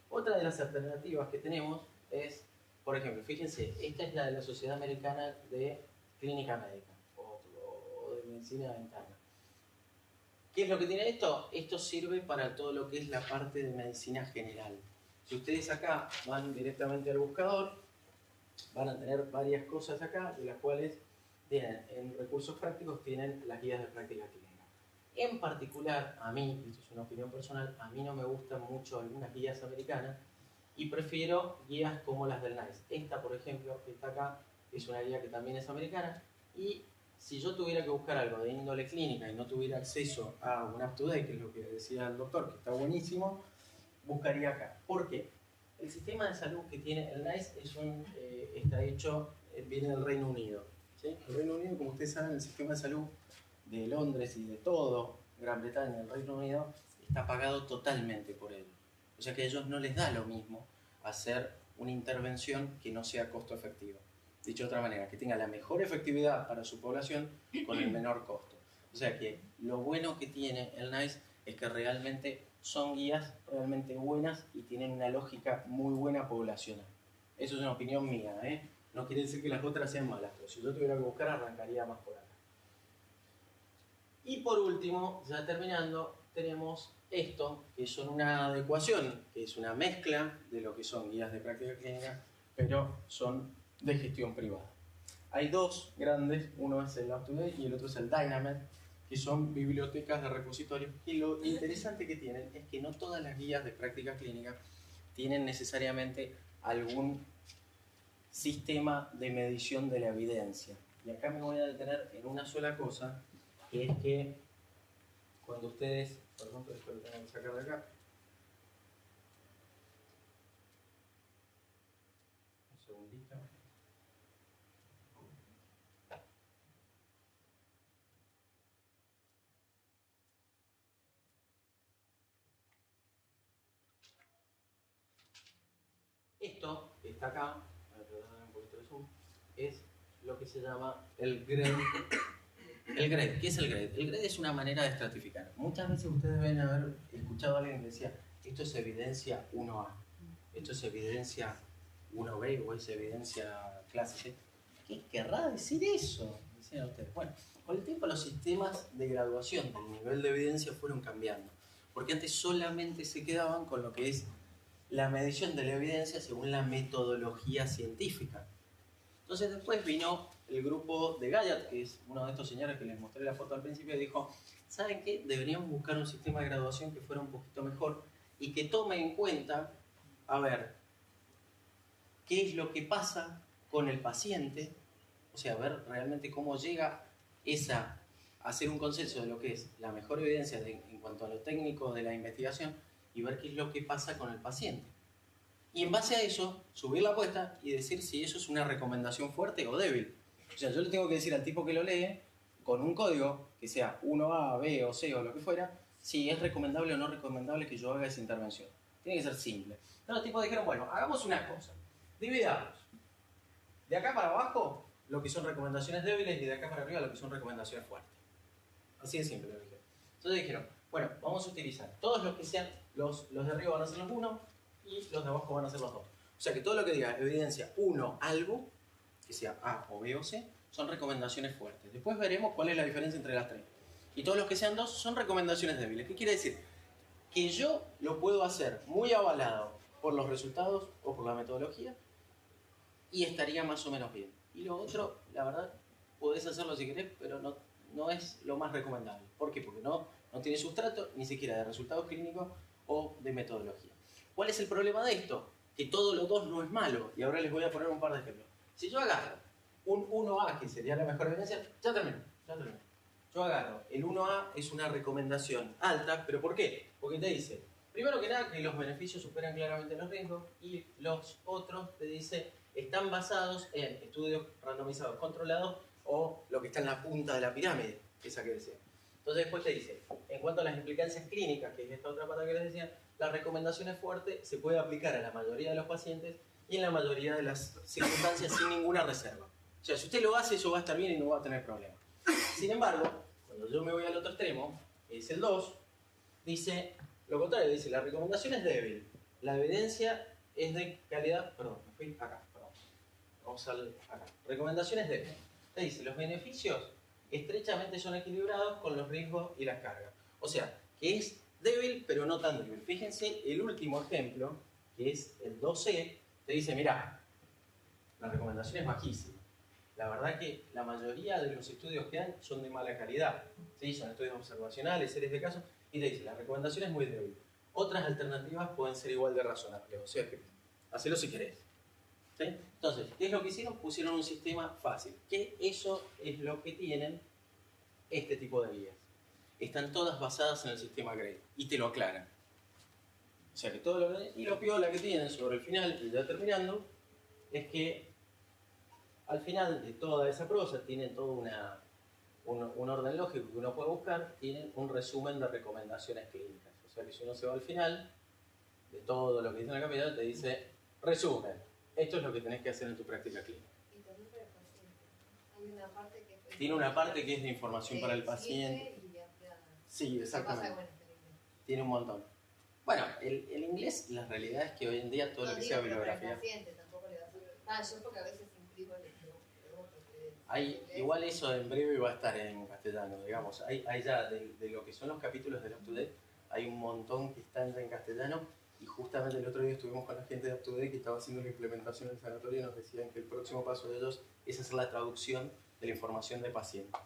Otra de las alternativas que tenemos es, por ejemplo, fíjense, esta es la de la Sociedad Americana de Clínica Médica o de Medicina Interna. ¿Qué es lo que tiene esto? Esto sirve para todo lo que es la parte de medicina general. Si ustedes acá van directamente al buscador, van a tener varias cosas acá, de las cuales tienen, en recursos prácticos, tienen las guías de práctica clínica. En particular, a mí, esto es una opinión personal, a mí no me gustan mucho algunas guías americanas y prefiero guías como las del NICE. Esta, por ejemplo, que está acá, es una guía que también es americana y si yo tuviera que buscar algo de índole clínica y no tuviera acceso a un up-to-date, que es lo que decía el doctor, que está buenísimo, buscaría acá. ¿Por qué? El sistema de salud que tiene el NICE está hecho, viene del Reino Unido. ¿Sí? El Reino Unido, como ustedes saben, el sistema de salud de Londres y de todo Gran Bretaña, el Reino Unido, está pagado totalmente por ellos. O sea que a ellos no les da lo mismo hacer una intervención que no sea costo efectiva. Dicho de otra manera, que tenga la mejor efectividad para su población con el menor costo. O sea que lo bueno que tiene el NICE es que realmente son guías realmente buenas y tienen una lógica muy buena poblacional. Eso es una opinión mía, ¿eh? No quiere decir que las otras sean malas, pero si yo tuviera que buscar, arrancaría más por acá. Y por último, ya terminando, tenemos esto, que son una adecuación, que es una mezcla de lo que son guías de práctica clínica, pero son de gestión privada. Hay dos grandes, uno es el UpToDate y el otro es el Dynamed, que son bibliotecas de repositorios. Y lo interesante que tienen es que no todas las guías de práctica clínica tienen necesariamente algún sistema de medición de la evidencia. Y acá me voy a detener en una sola cosa, que es que cuando ustedes, por ejemplo, esto lo tengo que sacar de acá. Un segundito. está acá, voy a tratar de dar un poquito de zoom, es lo que se llama el grade. El grade, ¿qué es el grade? El grade es una manera de estratificar. Muchas veces ustedes deben haber escuchado a alguien que decía, esto es evidencia 1A, esto es evidencia 1B o es evidencia clase C. ¿Qué querrá decir eso? Decían ustedes. Bueno, con el tiempo los sistemas de graduación del nivel de evidencia fueron cambiando, porque antes solamente se quedaban con lo que es la medición de la evidencia según la metodología científica. Entonces después vino el grupo de Gallat, que es uno de estos señores que les mostré la foto al principio, y dijo, ¿saben qué? Deberíamos buscar un sistema de graduación que fuera un poquito mejor y que tome en cuenta, a ver, qué es lo que pasa con el paciente, o sea, ver realmente cómo llega a hacer un consenso de lo que es la mejor evidencia en cuanto a lo técnico de la investigación y ver qué es lo que pasa con el paciente. Y en base a eso, subir la apuesta y decir si eso es una recomendación fuerte o débil. O sea, yo le tengo que decir al tipo que lo lee, con un código, que sea 1A, B o C o lo que fuera, si es recomendable o no recomendable que yo haga esa intervención. Tiene que ser simple. Entonces los tipos dijeron, bueno, hagamos una cosa. Dividamos. De acá para abajo, lo que son recomendaciones débiles y de acá para arriba, lo que son recomendaciones fuertes. Así de simple lo dijeron. Entonces dijeron, bueno, vamos a utilizar todos los que sean, los de arriba van a ser los 1 y los de abajo van a ser los 2. O sea que todo lo que diga evidencia 1 algo, que sea A o B o C, son recomendaciones fuertes. Después veremos cuál es la diferencia entre las tres. Y todos los que sean 2 son recomendaciones débiles. ¿Qué quiere decir? Que yo lo puedo hacer muy avalado por los resultados o por la metodología y estaría más o menos bien. Y lo otro, la verdad, podés hacerlo si querés, pero no es lo más recomendable. ¿Por qué? Porque no tiene sustrato ni siquiera de resultados clínicos o de metodología. ¿Cuál es el problema de esto? Que todo lo 2 no es malo. Y ahora les voy a poner un par de ejemplos. Si yo agarro un 1A, que sería la mejor evidencia, ya termino. Yo agarro, el 1A es una recomendación alta, ¿pero por qué? Porque te dice, primero que nada, que los beneficios superan claramente los riesgos y los otros te dice, están basados en estudios randomizados controlados o lo que está en la punta de la pirámide, esa que decía. Entonces después te dice, en cuanto a las implicancias clínicas, que es esta otra pata que les decía, la recomendación es fuerte, se puede aplicar a la mayoría de los pacientes y en la mayoría de las circunstancias sin ninguna reserva. O sea, si usted lo hace, eso va a estar bien y no va a tener problemas. Sin embargo, cuando yo me voy al otro extremo, que es el 2, dice lo contrario, dice la recomendación es débil, la evidencia es de calidad, perdón, me fui acá, perdón. Vamos acá. Recomendaciones débiles. Te dice, los beneficios estrechamente son equilibrados con los riesgos y las cargas. O sea, que es débil, pero no tan débil. Fíjense el último ejemplo, que es el 2C, te dice, mirá, la recomendación es bajísima. La verdad que la mayoría de los estudios que dan son de mala calidad. ¿Sí? Son estudios observacionales, series de casos, y te dice, la recomendación es muy débil. Otras alternativas pueden ser igual de razonables. O sea que, hacelo si querés. ¿Sí? Entonces, ¿qué es lo que hicieron? Pusieron un sistema fácil. Que eso es lo que tienen este tipo de guías. Están todas basadas en el sistema GRADE. Y te lo aclaran. O sea que todo lo que... Y lo piola que tienen sobre el final, y ya terminando, es que al final de toda esa prosa tienen todo un orden lógico que uno puede buscar, tienen un resumen de recomendaciones clínicas. O sea que si uno se va al final de todo lo que dice en la capital, te dice, resumen, esto es lo que tenés que hacer en tu práctica clínica. Y también para el paciente. Hay una parte que es... Tiene una parte que es de información para el paciente. Sí, exactamente. ¿Qué pasa con este inglés? Tiene un montón. Bueno, el inglés, la realidad es que hoy en día todo lo que sea bibliografía... El paciente tampoco le va a hacer... yo porque a veces imprimo el igual eso en breve va a estar en castellano, digamos. Hay ya de lo que son los capítulos del UpToDate, hay un montón que están ya en castellano. Y justamente el otro día estuvimos con la gente de UpToDate que estaba haciendo la implementación en el sanatorio y nos decían que el próximo paso de ellos es hacer la traducción de la información de pacientes.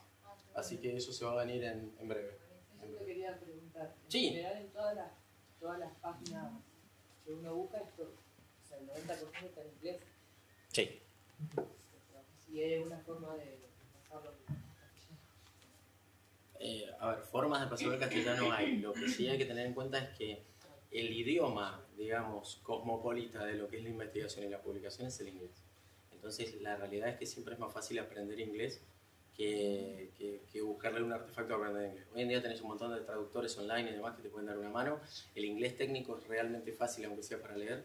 Así que eso se va a venir en breve. Eso te quería preguntar. Sí. En general, en todas las páginas que uno busca, esto, o sea, el 90% está en inglés. Sí. Si hay una forma de pasarlo en castellano. A ver, formas de pasarlo al castellano hay. Lo que sí hay que tener en cuenta es que el idioma, digamos, cosmopolita de lo que es la investigación y la publicación es el inglés. Entonces, la realidad es que siempre es más fácil aprender inglés que buscarle un artefacto para aprender inglés. Hoy en día tenés un montón de traductores online y demás que te pueden dar una mano. El inglés técnico es realmente fácil, aunque sea para leer.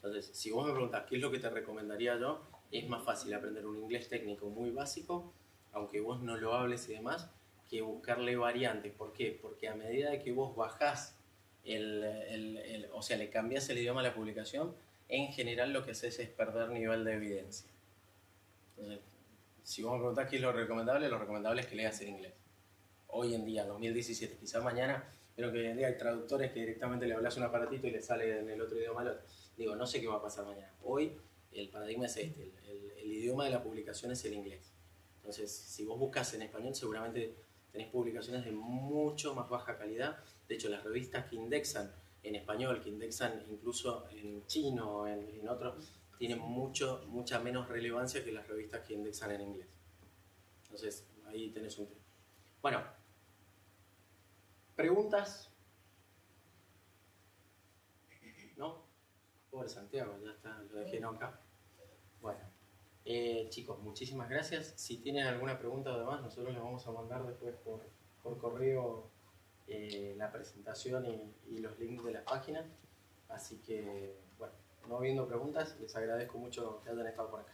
Entonces, si vos me preguntás qué es lo que te recomendaría yo, es más fácil aprender un inglés técnico muy básico, aunque vos no lo hables y demás, que buscarle variantes. ¿Por qué? Porque a medida de que vos bajás, o sea, le cambiás el idioma a la publicación, en general lo que haces es perder nivel de evidencia. Entonces, si vos me preguntás qué es lo recomendable es que leas en inglés. Hoy en día, en 2017, quizás mañana, pero que hoy en día hay traductores que directamente le hablas un aparatito y le sale en el otro idioma al otro. Digo, no sé qué va a pasar mañana. Hoy el paradigma es este, el idioma de la publicación es el inglés. Entonces, si vos buscas en español, seguramente tenés publicaciones de mucho más baja calidad. De hecho, las revistas que indexan en español, que indexan incluso en chino, en otros, tienen mucha menos relevancia que las revistas que indexan en inglés. Entonces, ahí tenés un tema. Bueno, ¿preguntas? ¿No? Pobre Santiago, ya está, lo dejé acá. Bueno, chicos, muchísimas gracias. Si tienen alguna pregunta además, nosotros les vamos a mandar después por correo la presentación y los links de las páginas. Así que, bueno, no habiendo preguntas, les agradezco mucho que hayan estado por acá.